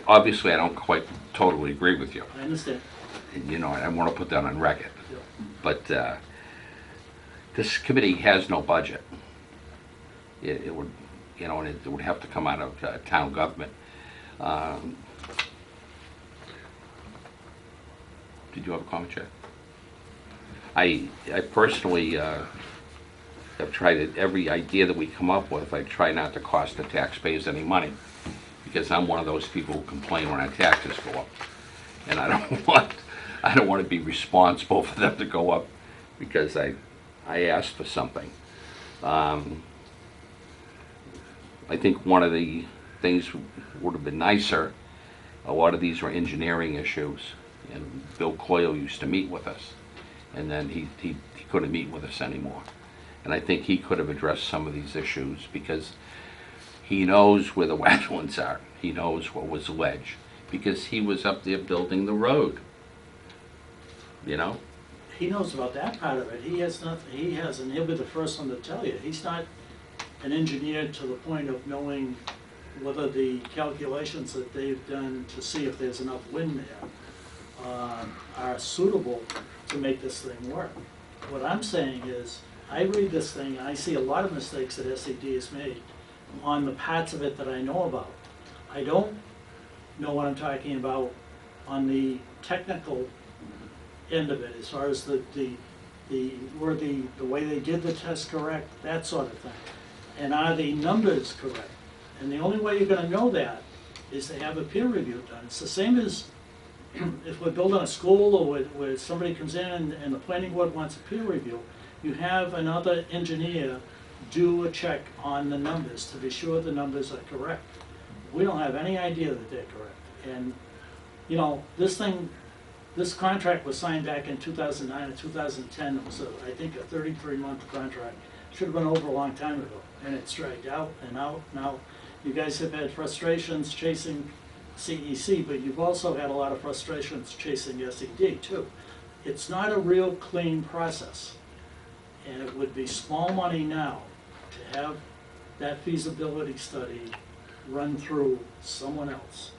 Obviously, I don't quite totally agree with you. I understand. And, you know, I want to put that on record. Yeah. But this committee has no budget. It would, you know, and it would have to come out of town government. Did you have a comment, Chad? I personally have tried it. Every idea that we come up with, I try not to cost the taxpayers any money, because I'm one of those people who complain when our taxes go up, and I don't want to be responsible for them to go up because I asked for something. I think one of the things would have been nicer. A lot of these were engineering issues, and Bill Coyle used to meet with us, and then he couldn't meet with us anymore. And I think he could have addressed some of these issues because he knows where the wetlands are. He knows what was ledge because he was up there building the road. You know? He knows about that part of it. He has nothing, he hasn't, he'll be the first one to tell you. He's not an engineer to the point of knowing whether the calculations that they've done to see if there's enough wind there are suitable to make this thing work. What I'm saying is, I read this thing and I see a lot of mistakes that SED has made on the parts of it that I know about. I don't know what I'm talking about on the technical end of it, as far as the way they did the test correct, that sort of thing. And are the numbers correct? And the only way you're gonna know that is to have a peer review done. It's the same as if we're building a school or where somebody comes in and the planning board wants a peer review, you have another engineer do a check on the numbers to be sure the numbers are correct. We don't have any idea that they're correct. And, you know, this contract was signed back in 2009 or 2010. It was, I think, a 33-month contract. Should have been over a long time ago. And it's dragged out and out. Now, you guys have had frustrations chasing CEC, but you've also had a lot of frustrations chasing SED, too. It's not a real clean process. And it would be small money now to have that feasibility study run through someone else.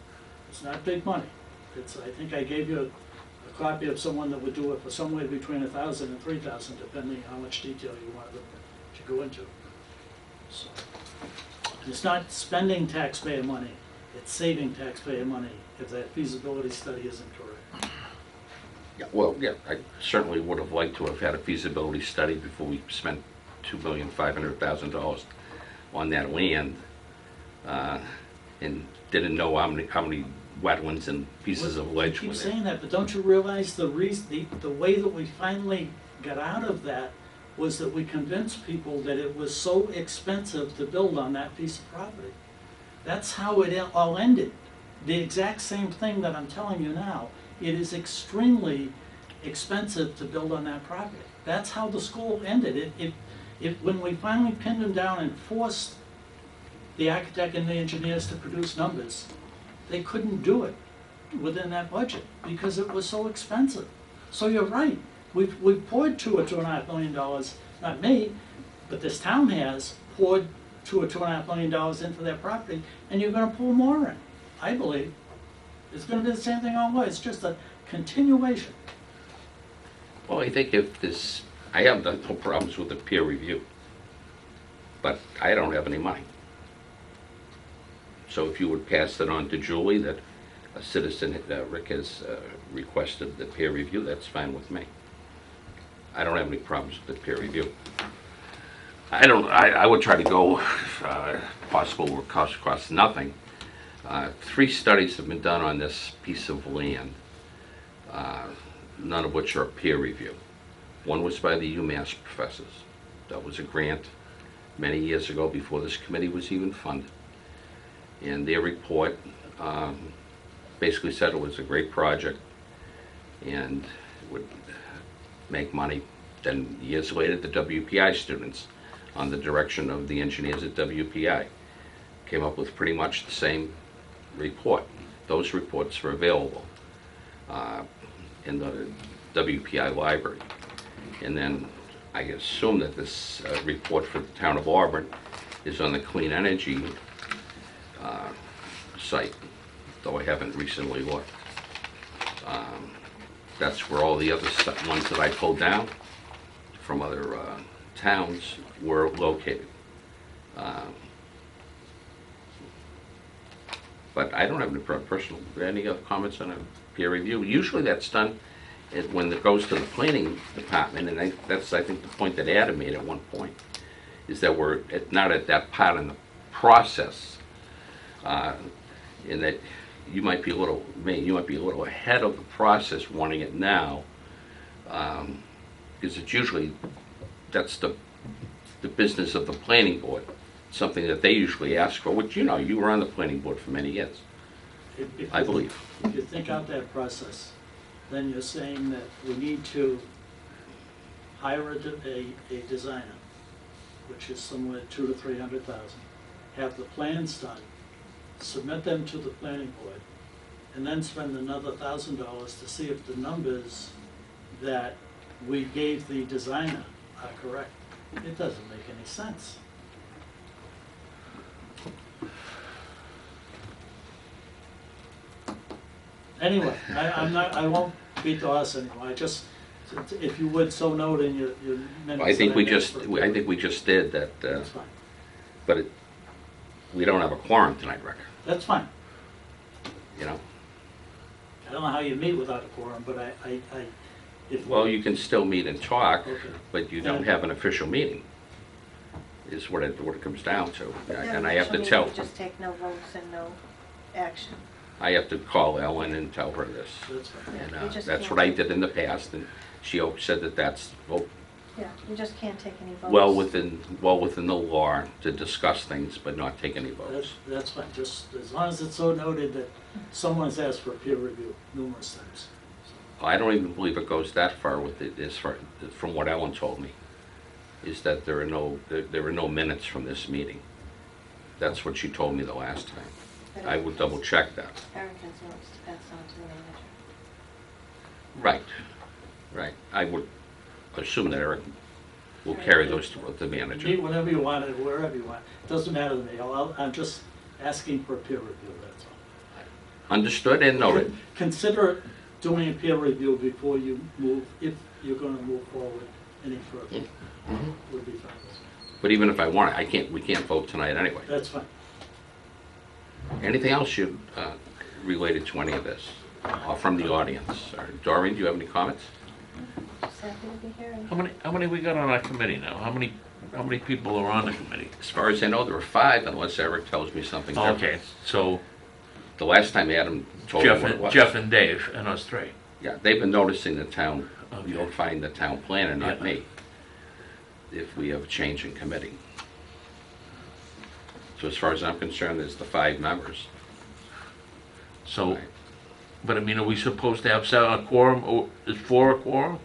It's not big money. I think I gave you a copy of someone that would do it for somewhere between $1,000 and $3,000, depending how much detail you wanted to go into. So, and it's not spending taxpayer money, it's saving taxpayer money if that feasibility study isn't correct. Yeah, well, yeah, I certainly would have liked to have had a feasibility study before we spent $2,500,000 on that land, and didn't know how many wetlands and pieces of ledge You were keep there. saying that, but don't you realize the way that we finally got out of that was that we convinced people that it was so expensive to build on that piece of property. That's how it all ended. The exact same thing that I'm telling you now. It is extremely expensive to build on that property. That's how the school ended. When we finally pinned them down and forced the architect and the engineers to produce numbers, they couldn't do it within that budget because it was so expensive. So you're right. We've poured $2 or $2.5 million, not me, but this town has poured $2 or $2.5 million into their property, and you're going to pour more in, I believe. It's going to be the same thing all the way. It's just a continuation. Well, I think if this, I have no problems with the peer review, but I don't have any money. So if you would pass it on to Julie, that a citizen, Rick, has requested the peer review, that's fine with me. I don't have any problems with the peer review. I would try to go, if possible, where costs nothing. 3 studies have been done on this piece of land, none of which are peer review. One was by the UMass professors. That was a grant many years ago before this committee was even funded. And their report basically said it was a great project and would make money. Then years later, the WPI students, on the direction of the engineers at WPI, came up with pretty much the same report. Those reports are available in the WPI library. And then I assume that this report for the town of Auburn is on the Clean Energy site, though I haven't recently looked. That's where all the other ones that I pulled down from other towns were located. But I don't have any other comments on a peer review. Usually that's done when it goes to the planning department, and that's I think the point that Adam made at one point, is that we're not at that part in the process, in that you might be a little ahead of the process wanting it now, because it's usually, that's the business of the planning board, something that they usually ask for, which you were on the planning board for many years, I believe. If you think out that process, then you're saying that we need to hire a designer, which is somewhere $200,000 to $300,000, have the plans done, submit them to the planning board, and then spend another $1,000 to see if the numbers that we gave the designer are correct. It doesn't make any sense. Anyway, I won't beat the horse anymore. I just, if you would so note in your minutes. I think we just did that, That's fine. but we don't have a quorum tonight, Rick. That's fine. You know. I don't know how you meet without a quorum, but if. Well, you can still meet and talk, Okay. but you don't have an official meeting, is what it comes down to. And I have to Actually, tell, we just take no votes and no action. I have to call Ellen and tell her this. That's fine. Yeah, And you just that's can't what I take- did in the past, and she said that that's Yeah, you just can't take any votes. well within the law to discuss things, but not take any votes. That's fine, just as long as it's so noted that someone's asked for a peer review numerous times. I don't even believe it goes that far with it, as far from what Ellen told me, is that there are no minutes from this meeting. That's what she told me the last time. I would double check that. Eric has notes to pass on to the manager. Right. I would assume that Eric will carry those to the Meet manager. whenever you want it, wherever you want. Doesn't matter to me. I'm just asking for a peer review, that's all. Understood and noted. Consider doing a peer review before you move, if you're gonna move forward any further. Would be fine. But even if I want it, we can't vote tonight anyway. That's fine. Anything else related to any of this, from the audience? Or Doreen, do you have any comments? Just happy to be here. And How many we got on our committee now? How many people are on the committee? As far as I know, there are 5, unless Eric tells me something different. Okay, so The last time Adam told me what it was. Jeff and Dave and us 3. Yeah, they've been noticing the town, Okay. you'll find the town planner, not Yeah. me, if we have a change in committee. So as far as I'm concerned, there's the 5 members. So, Right. but I mean, are we supposed to have a quorum, or is 4 a quorum?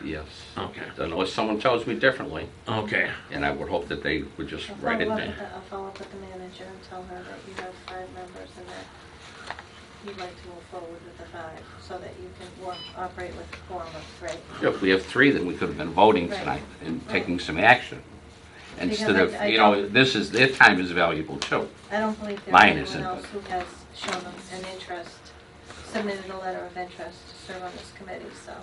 Yes. Okay. Unless someone tells me differently, Okay. and I would hope that they would just I'll write it follow up down. with I'll follow up with the manager and tell her that you have 5 members and that you'd like to move forward with the 5, so that you can operate with a quorum of 3. If we have 3, then we could have been voting Right. tonight and taking some action. Instead Because of, I don't- their time is valuable too. I don't believe there's Mine anyone isn't, else but- who has shown an interest, submitted a letter of interest to serve on this committee, so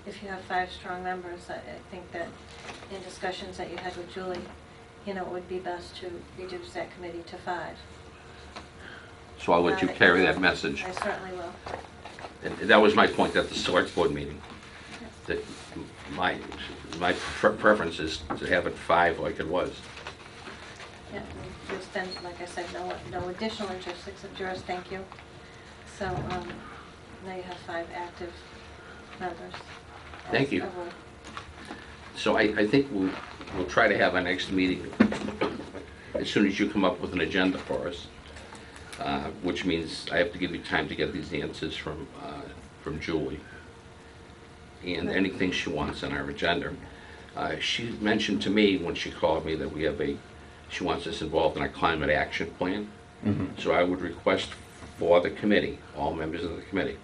if you have 5 strong members, I think that in discussions that you had with Julie, it would be best to reduce that committee to 5. So I'll let you carry that message. I certainly will. And that was my point at the select board meeting. That my preference is to have it 5 like it was. Yeah, and there's been, like I said, no additional interest except yours, thank you. So, now you have 5 active members. Thank as you. a whole. So I think we'll try to have our next meeting as soon as you come up with an agenda for us, which means I have to give you time to get these answers from Julie and anything she wants on our agenda. She mentioned to me when she called me that she wants us involved in a climate action plan. So I would request for the committee, all members of the committee,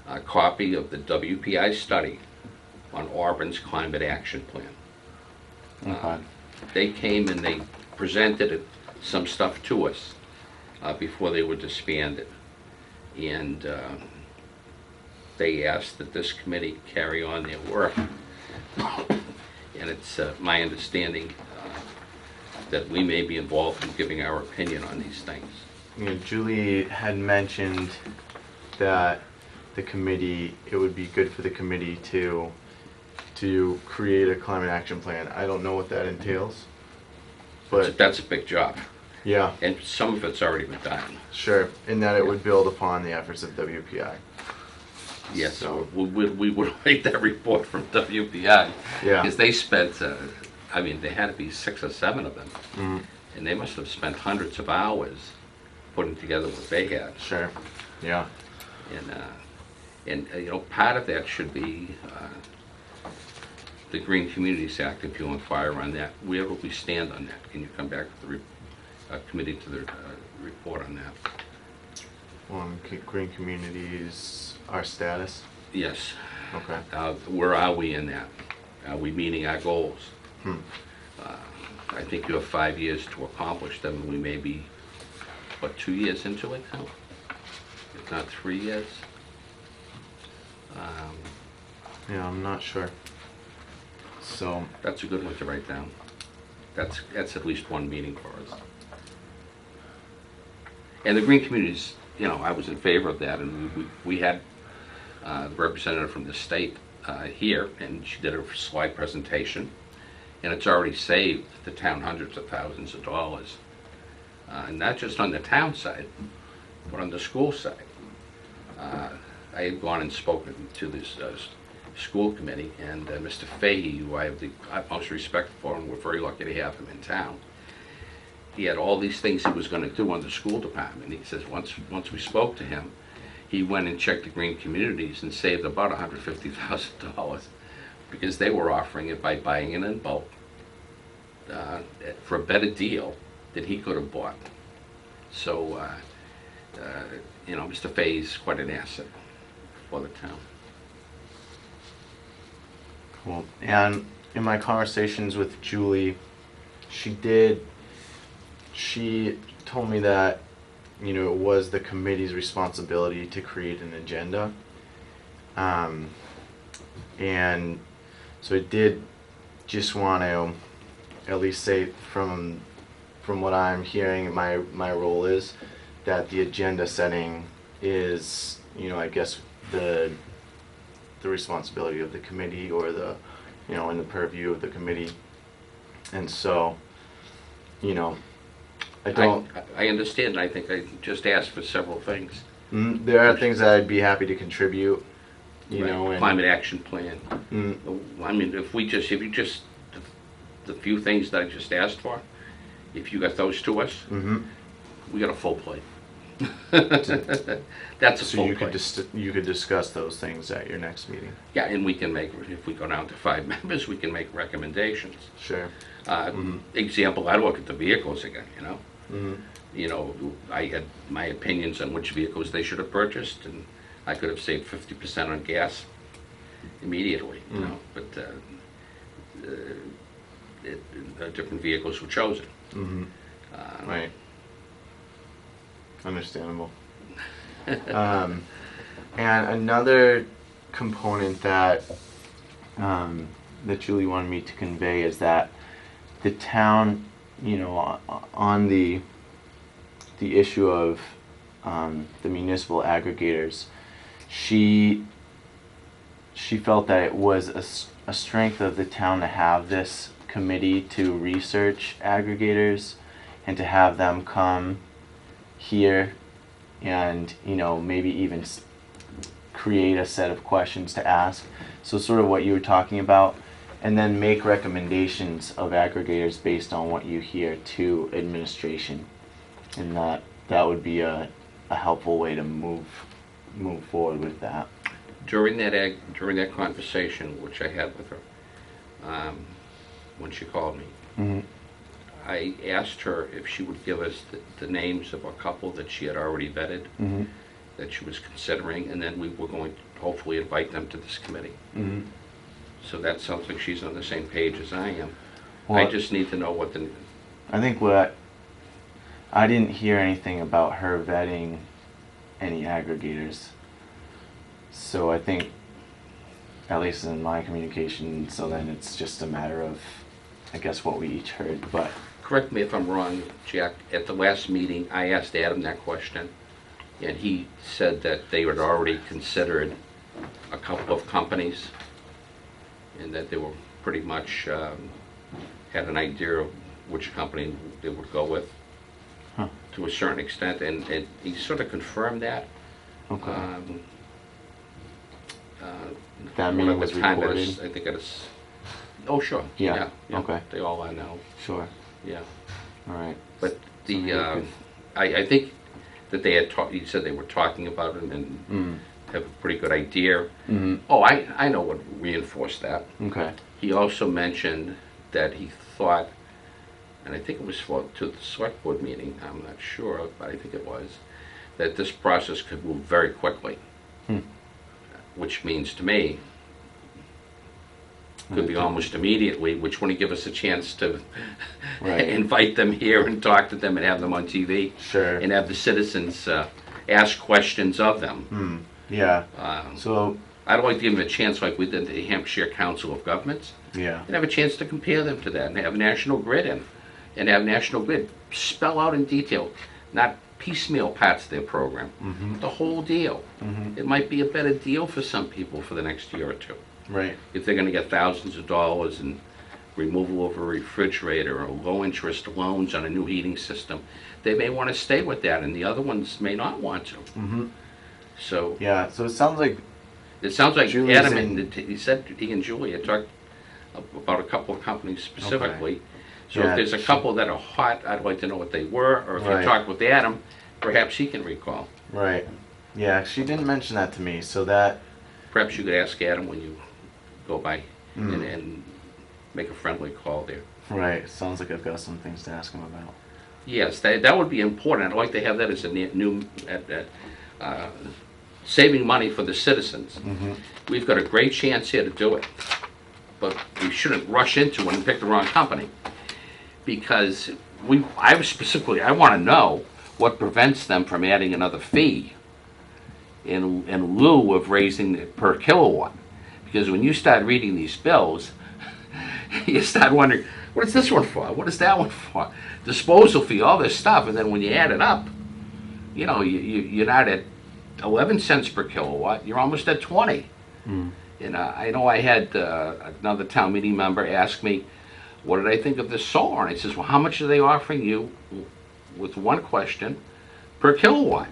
a copy of the WPI study on Auburn's climate action plan. Okay. They came and they presented some stuff to us before they were disbanded. And they asked that this committee carry on their work. And it's my understanding that we may be involved in giving our opinion on these things. You know, Julie had mentioned that it would be good for the committee to create a climate action plan. I don't know what that entails, but That's a big job, yeah, and some of it's already been done. sure. And that it would build upon the efforts of WPI. Yes, So- so we would wait that report from WPI. Yeah. Because they spent, I mean, there had to be 6 or 7 of them. Mhm. And they must have spent hundreds of hours putting together what they had. Sure. Yeah. And you know, part of that should be the Green Communities Act, if you'll inquire on that. Where will we stand on that? Can you come back with the committee to the report on that? Green communities, our status. Yes. Okay. Where are we in that? Are we meeting our goals? Hmm. I think you have 5 years to accomplish them, and we may be, 2 years into it now? If not 3 years? Yeah, I'm not sure. So, That's a good one to write down. That's at least one meeting for us. And the green communities, you know, I was in favor of that, and we had the representative from the state here, and she did a slide presentation, and it's already saved the town hundreds of thousands of dollars. And not just on the town side, but on the school side. I had gone and spoken to this school committee, and Mr. Fahey, who I have the utmost respect for, and we're very lucky to have him in town. He had all these things he was going to do on the school department. He says once we spoke to him, he went and checked the green communities and saved about $150,000 because they were offering it by buying it in bulk for a better deal than he could have bought. So, you know, Mr. Fahey's quite an asset for the town. cool. And in my conversations with Julie, she told me that, you know, it was the committee's responsibility to create an agenda. And so I did just want to at least say from what I'm hearing, my role is that the agenda setting is, you know, I guess the responsibility of the committee, or the, you know, in the purview of the committee. And so, you know, I understand. I think I just asked for several things. there are things that I'd be happy to contribute, you know, and Climate action plan. Mm, I mean, if you just, the few things that I just asked for, if you got those to us, mhm. we got a full plate. That's a So full you plate. you could discuss those things at your next meeting. Yeah, and we can make, if we go down to 5 members, we can make recommendations. Sure. Example, I look at the vehicles again, you know. Mhm. You know, I had my opinions on which vehicles they should have purchased, and I could have saved 50% on gas immediately, you know, but different vehicles were chosen. Mhm. Uh, Right. Understandable. And another component that that Julie wanted me to convey is that the town, you know, on the issue of the municipal aggregators, she felt that it was a strength of the town to have this committee to research aggregators and to have them come here and, you know, maybe even create a set of questions to ask. So sort of what you were talking about, and then make recommendations of aggregators based on what you hear to administration. And that would be a helpful way to move forward with that. During that conversation, which I had with her, when she called me, Mm-hmm. I asked her if she would give us the names of a couple that she had already vetted, Mm-hmm. that she was considering, and then we were going to hopefully invite them to this committee. Mm-hmm. So that sounds like she's on the same page as I am. I Well, just need to know what the, I think I didn't hear anything about her vetting any aggregators. So I think, at least in my communication, so then it's just a matter of, I guess, what we each heard. But correct me if I'm wrong, Jack, at the last meeting, I asked Adam that question, and he said that they had already considered a couple of companies, and that they were pretty much, had an idea of which company they would go with, Huh. to a certain extent, and he sort of confirmed that. okay, Uh, that meeting was at the time, recorded. I think it is, oh, sure. Yeah, okay. They all are now, Sure. yeah. All right. But So maybe we the, could- I think that they had talked, you said they were talking about it and Mm. have a pretty good idea. Mm-hmm. Oh, I know what reinforced that. Okay. He also mentioned that he thought, and I think it was to the select board meeting, I'm not sure, but I think it was, that this process could move very quickly. Hmm. Which means to me, could be almost immediately, which wouldn't give us a chance to Right. invite them here and talk to them and have them on TV. Sure. And have the citizens ask questions of them. Hmm. Yeah. Um, So I'd like to give them a chance like we did the Hampshire Council of Governments, yeah. and have a chance to compare them to that, and have National Grid in, and have National Grid spell out in detail, not piecemeal parts of their program, Mm-hmm. the whole deal. Mm-hmm. It might be a better deal for some people for the next year or two. Right. If they're gonna get thousands of dollars in removal of a refrigerator or low interest loans on a new heating system, they may wanna stay with that, and the other ones may not want to. Mm-hmm. So, Yeah. So it sounds like it sounds like Julie's Adam, in- he said, he and Julie had talked about a couple of companies specifically. So Yeah, if there's a she- couple that are hot, I'd like to know what they were, or if you Right. talked with Adam, perhaps he can recall. right. Yeah. She didn't mention that to me. So that. Perhaps you could ask Adam when you go by Mm. and make a friendly call there. Right. Sounds like I've got some things to ask him about. Yes, that would be important. I'd like to have that as a new, saving money for the citizens. Mm-hmm. We've got a great chance here to do it, but we shouldn't rush into it and pick the wrong company. Because I want to know what prevents them from adding another fee in lieu of raising it per kilowatt. Because when you start reading these bills, you start wondering, what is this one for? What is that one for? Disposal fee, all this stuff, and then when you add it up, you know, you're not at 11 cents per kilowatt, you're almost at 20. Mm. And I know I had another town meeting member ask me, what did I think of this solar? And I says, well, how much are they offering you, with one question, per kilowatt?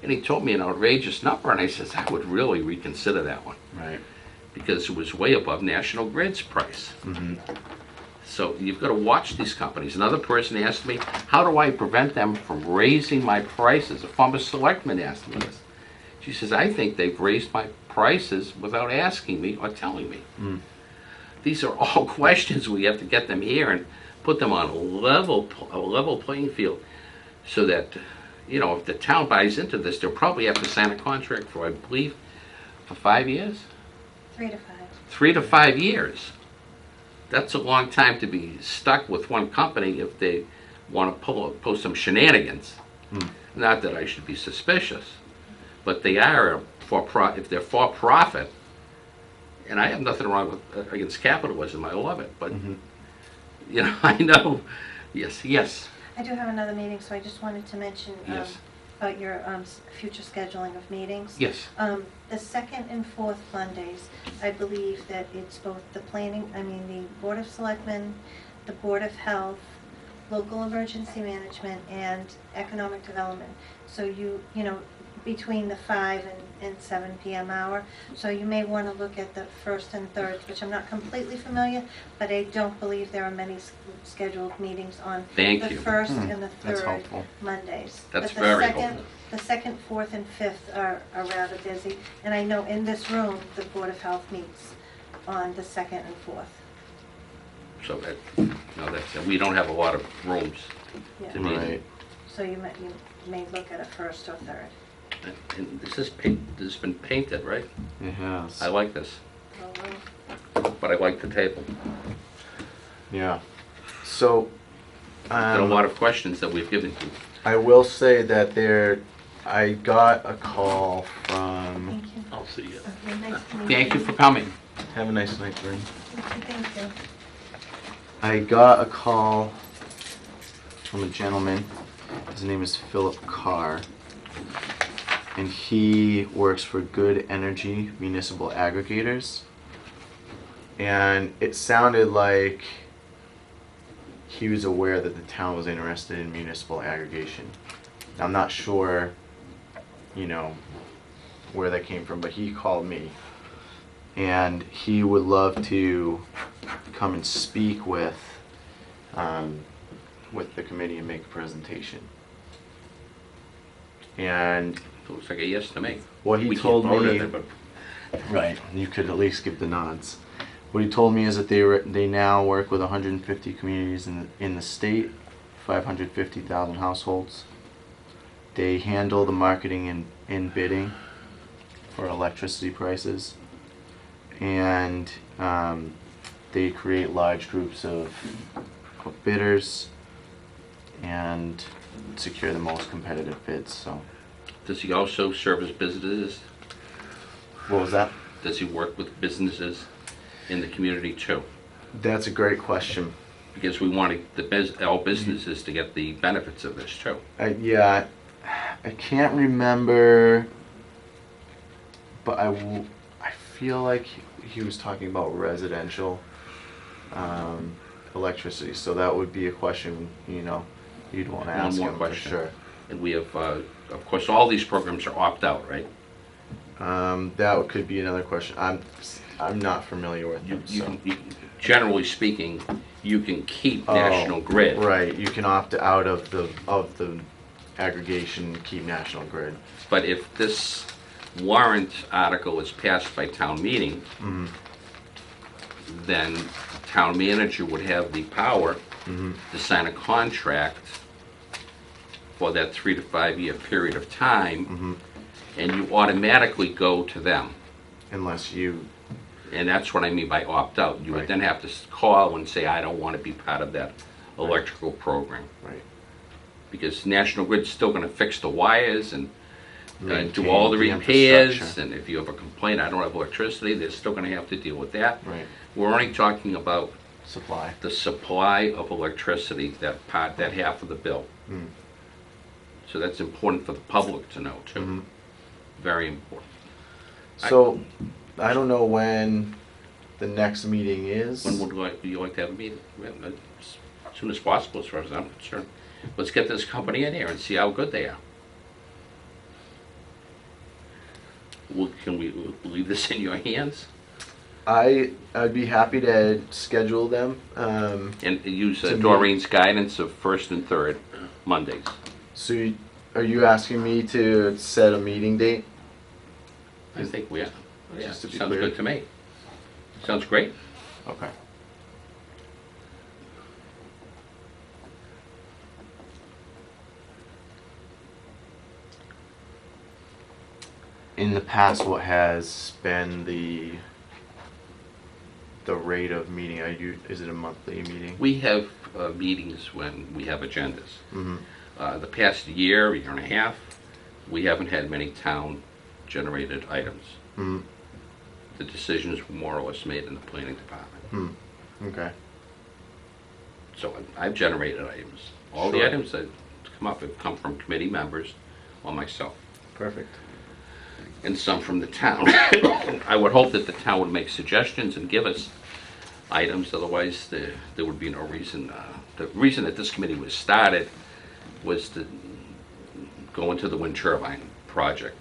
And he told me an outrageous number, and I says, I would really reconsider that one, Right. because it was way above National Grid's price. Mm-hmm. So you've got to watch these companies. Another person asked me, how do I prevent them from raising my prices? A former selectman asked me this. She says, I think they've raised my prices without asking me or telling me. Mm. These are all questions we have to get them here and put them on a level playing field, so that, you know, if the town buys into this, they'll probably have to sign a contract for, I believe, for 5 years? 3 to 5. 3 to 5 years. That's a long time to be stuck with one company if they want to pull some shenanigans. Mm. Not that I should be suspicious, but they are if they're for profit, and I have nothing wrong with against capitalism. I love it, but Mm-hmm. you know, I know. Yes. I do have another meeting, so I just wanted to mention, Yes. about your future scheduling of meetings. Yes. The second and fourth Mondays, I believe that it's both the the Board of Selectmen, the Board of Health, Local Emergency Management, and Economic Development. So you know, between the 5 and 7 p.m. hour. So you may want to look at the first and third, which I'm not completely familiar, but I don't believe there are many scheduled meetings on Thank the you. first and the That's third helpful. Mondays. That's But the very second, helpful. the second, fourth, and fifth are rather busy. And I know in this room, the Board of Health meets on the second and fourth. So that, we don't have a lot of rooms Yeah. to meet. Right. So you may look at a first or third. And this has been painted, right? It has. I like this, Oh, well. but I like the table. Yeah. So, Got a lot of questions that we've given you. I will say that I got a call from. Thank you. I'll see you. Okay, nice to meet Thank you for coming. Have a nice night, Bryn. Thank you. I got a call from a gentleman. His name is Philip Carr, and he works for Good Energy Municipal Aggregators. And it sounded like he was aware that the town was interested in municipal aggregation. I'm not sure, where that came from, but he called me. And he would love to come and speak with the committee and make a presentation. And Looks like a yes to me. what he We can't told vote me, on it, but right, you could at least give the nods. What he told me is that they now work with 150 communities in the state, 550,000 households. They handle the marketing and bidding for electricity prices, and they create large groups of bidders and secure the most competitive bids. So, does he also service businesses? what was that? Does he work with businesses in the community too? That's a great question. Because we want all businesses to get the benefits of this too. Yeah, I can't remember, but I feel like he was talking about residential electricity, so that would be a question, you'd want to One ask more him question. for sure. And we have, of course, all these programs are opt-out, right? That could be another question. I'm not familiar with them. Generally speaking, you can keep Oh, National Grid. Right, you can opt out of the aggregation, keep National Grid. But if this warrant article is passed by town meeting, then town manager would have the power to sign a contract for that 3 to 5 year period of time, and you automatically go to them. Unless you, And that's what I mean by opt-out. You would Right. then have to call and say, I don't want to be part of that electrical program. right, Because National Grid's still going to fix the wires and maintain do all the the repairs. infrastructure. And if you have a complaint, I don't have electricity, they're still going to have to deal with that. Right, We're only talking about supply. the supply of electricity, that half of the bill. Mm. So that's important for the public to know too. Mhm. Very important. So, I don't know when the next meeting is. When would you like to have a meeting? Well, as soon as possible, as far as I'm concerned. Let's get this company in here and see how good they are. Can we leave this in your hands? I'd be happy to schedule them. And use To meet. Doreen's guidance of first and third Mondays. So, are you asking me to set a meeting date? I think we are. Yeah, Just to be sounds clear. good to me. Sounds great. Okay. In the past, what has been the rate of meeting? Is it a monthly meeting? We have meetings when we have agendas. Mm-hmm. The past year and a half, we haven't had many town-generated items. Mm-hmm. The decisions were more or less made in the planning department. Okay. So I've generated items. All the Sure. items that come up have come from committee members or myself, Perfect. and some from the town. I would hope that the town would make suggestions and give us items, otherwise there would be no reason. The reason that this committee was started was to go into the wind turbine project,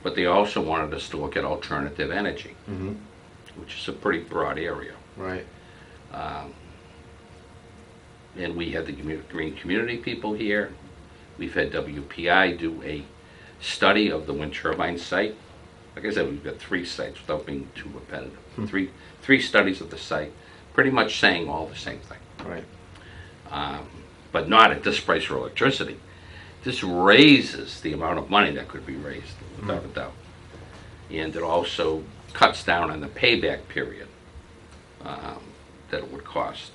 but they also wanted us to look at alternative energy, which is a pretty broad area. Right. And we had the green community people here. We've had WPI do a study of the wind turbine site. Like I said, we've got 3 sites without being too repetitive. Three studies of the site, pretty much saying all the same thing. Right. But not at this price for electricity. This raises the amount of money that could be raised, without a doubt. And it also cuts down on the payback period that it would cost.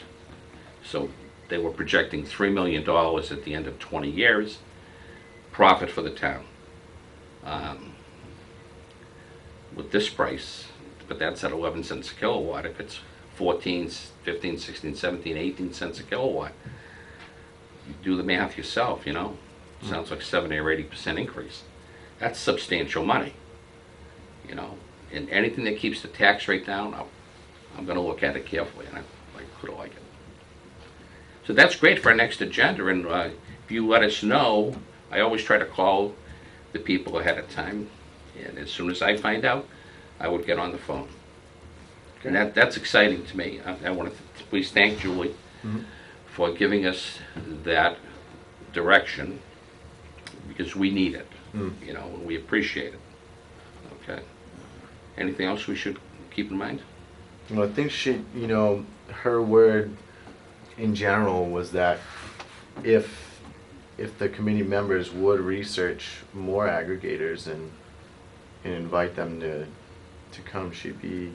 So they were projecting $3 million at the end of 20 years, profit for the town. With this price, but that's at 11 cents a kilowatt. If it's 14, 15, 16, 17, 18 cents a kilowatt, you do the math yourself, you know. Sounds like 70 or 80% increase. That's substantial money, you know. And anything that keeps the tax rate down, I'm going to look at it carefully, and I could like it. So that's great for our next agenda, and if you let us know, I always try to call the people ahead of time, and as soon as I find out, I would get on the phone. And that's exciting to me. I want to please thank Julie for giving us that direction, because we need it, you know, and we appreciate it. Okay. Anything else we should keep in mind? Well, I think she, you know, her word in general was that if the committee members would research more aggregators and invite them to come, she'd be,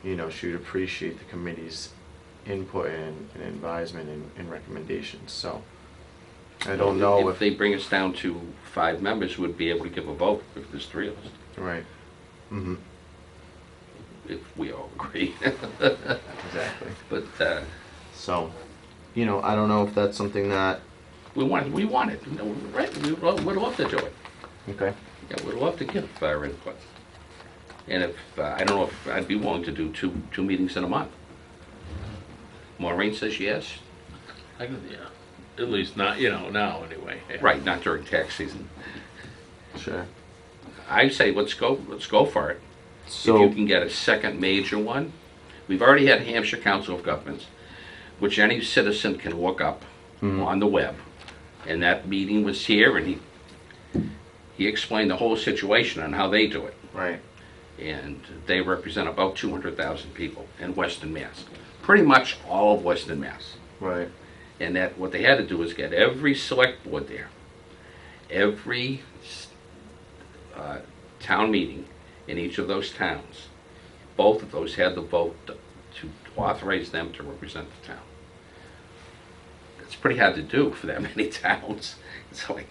you know, she would appreciate the committee's input and advisement and recommendations. So I don't know if they bring us down to 5 members, we'd be able to give a vote if there's 3 of us. Right. Mm-hmm. If we all agree. Exactly. But so, you know, I don't know if that's something that. we want it. You know, right? We'd love to do it. Okay. Yeah, we'd love to give our input. And if I don't know if I'd be willing to do two meetings in a month. Maureen says yes. I could, yeah, at least not, you know, now anyway. Yeah. Right, not during tax season. Sure. I say let's go for it. So If you can get a second major one. We've already had Hampshire Council of Governments, which any citizen can look up on the web. And that meeting was here, and he explained the whole situation on how they do it. right. And they represent about 200,000 people in Western Mass. Pretty much all of Western Mass. Right. And that what they had to do was get every select board there, every town meeting in each of those towns. Both of those had the vote to authorize them to represent the town. It's pretty hard to do for that many towns. It's like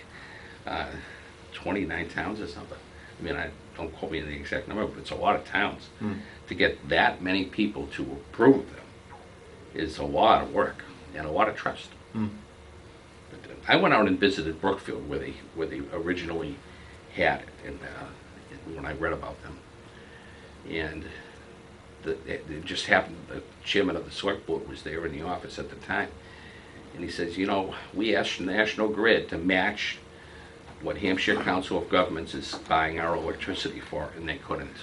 29 towns or something. I mean, I don't quote me on the exact number, but it's a lot of towns. To get that many people to approve them is a lot of work and a lot of trust. But I went out and visited Brookfield where they originally had it, and when I read about them, and it just happened. The chairman of the select board was there in the office at the time, and he says, you know, we asked National Grid to match what Hampshire Council of Governments is buying our electricity for, and they couldn't.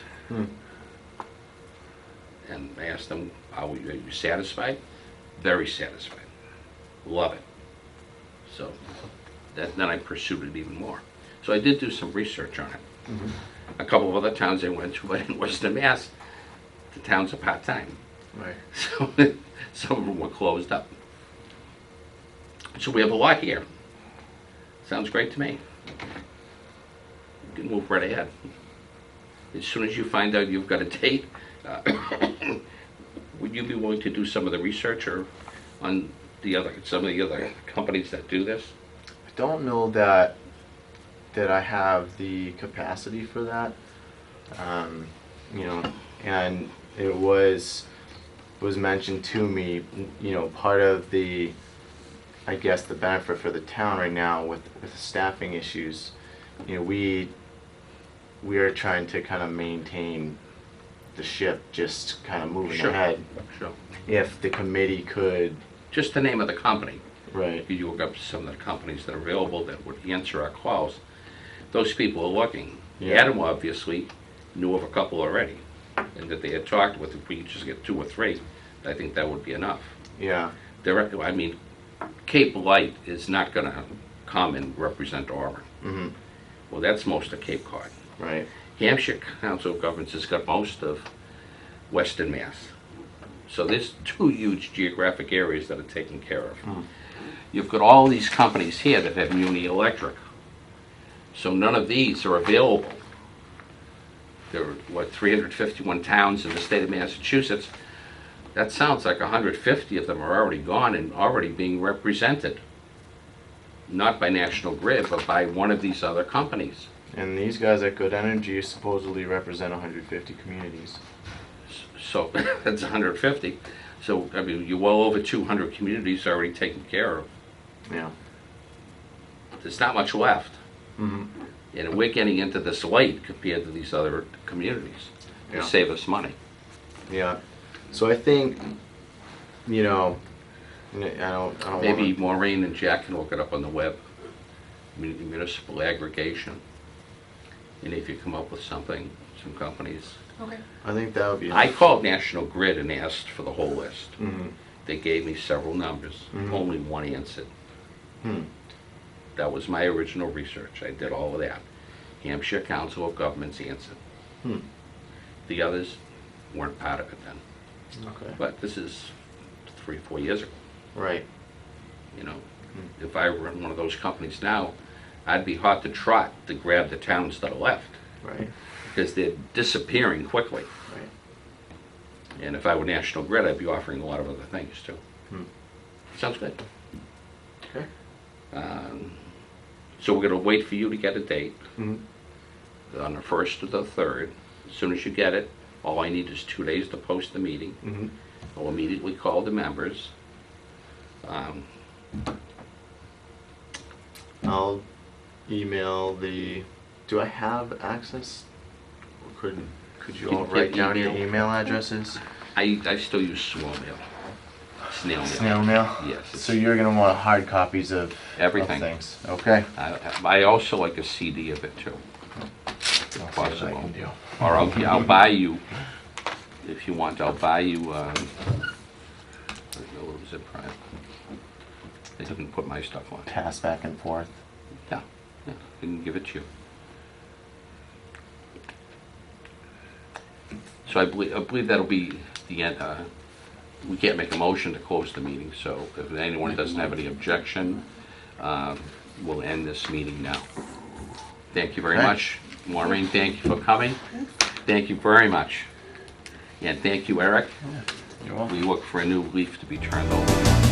And I asked them, are you satisfied? Very satisfied. Love it. So then I pursued it even more. So I did do some research on it. A couple of other towns I went to, but in Western Mass, the towns are part-time. Right. So some of them were closed up. So we have a lot here. Sounds great to me. You can move right ahead. As soon as you find out you've got a date, would you be willing to do some of the research or on some of the other companies that do this? I don't know that I have the capacity for that. You know, and it was mentioned to me, you know, part of the, I guess, the benefit for the town right now with staffing issues you know, we are trying to kind of maintain the ship just kind of moving Sure. ahead. Sure. If the committee could, Just the name of the company. right, If you look up some of the companies that are available that would answer our calls, those people are looking. Yeah. Adam obviously knew of a couple already, and that they had talked with. If we could just get 2 or 3, I think that would be enough. yeah, I mean, Cape Light is not going to come and represent Auburn. hmm, Well, that's most of Cape Cod. right, Hampshire Council of Governments has got most of Western Mass. So there's 2 huge geographic areas that are taken care of. You've got all these companies here that have Muni Electric. So none of these are available. There are, 351 towns in the state of Massachusetts. That sounds like 150 of them are already gone and already being represented. Not by National Grid, but by one of these other companies. and these guys at Good Energy supposedly represent 150 communities. So that's 150. So, I mean, you're well over 200 communities already taken care of. Yeah. There's not much left. Hmm. And we're getting into this late compared to these other communities to Yeah. save us money. Yeah. So I think, you know, I don't Maybe wanna, Maureen and Jack can look it up on the web. Municipal aggregation. And if you come up with something, some companies. Okay. I think that would be. I called National Grid and asked for the whole list. Hmm. They gave me several numbers. Mhm. Only one answered. Hmm. That was my original research. I did all of that. Hampshire Council of Governments answered. Hmm. The others weren't part of it then. Okay. But this is 3 or 4 years ago. Right. You know, if I were in one of those companies now, I'd be hot to trot to grab the towns that are left Right. because they're disappearing quickly. Right. And if I were National Grid, I'd be offering a lot of other things too. Hmm. Sounds good. Okay. So we're going to wait for you to get a date Hmm. on the 1st or the 3rd. As soon as you get it, all I need is 2 days to post the meeting. Hmm. I'll immediately call the members. I'll email the. Do I have access? Or could you all Get write down your email. email addresses? I still use snail mail. Snail mail. Snail mail. Yes. it's- So you're gonna want hard copies of Everything. of things. Okay. I also like a CD of it too. I'll see what I Possible. can do. Or I'll buy you, if you want, I'll buy you, what was it, Brian? They didn't put my stuff on. Pass back and forth. Yeah, I can give it to you. So I believe that'll be the end. We can't make a motion to close the meeting, so if anyone doesn't have any objection, we'll end this meeting now. Thank you very Okay. much. Maureen, thank you for coming. Thank you very much. And thank you, Eric. You're welcome. We look for a new leaf to be turned over.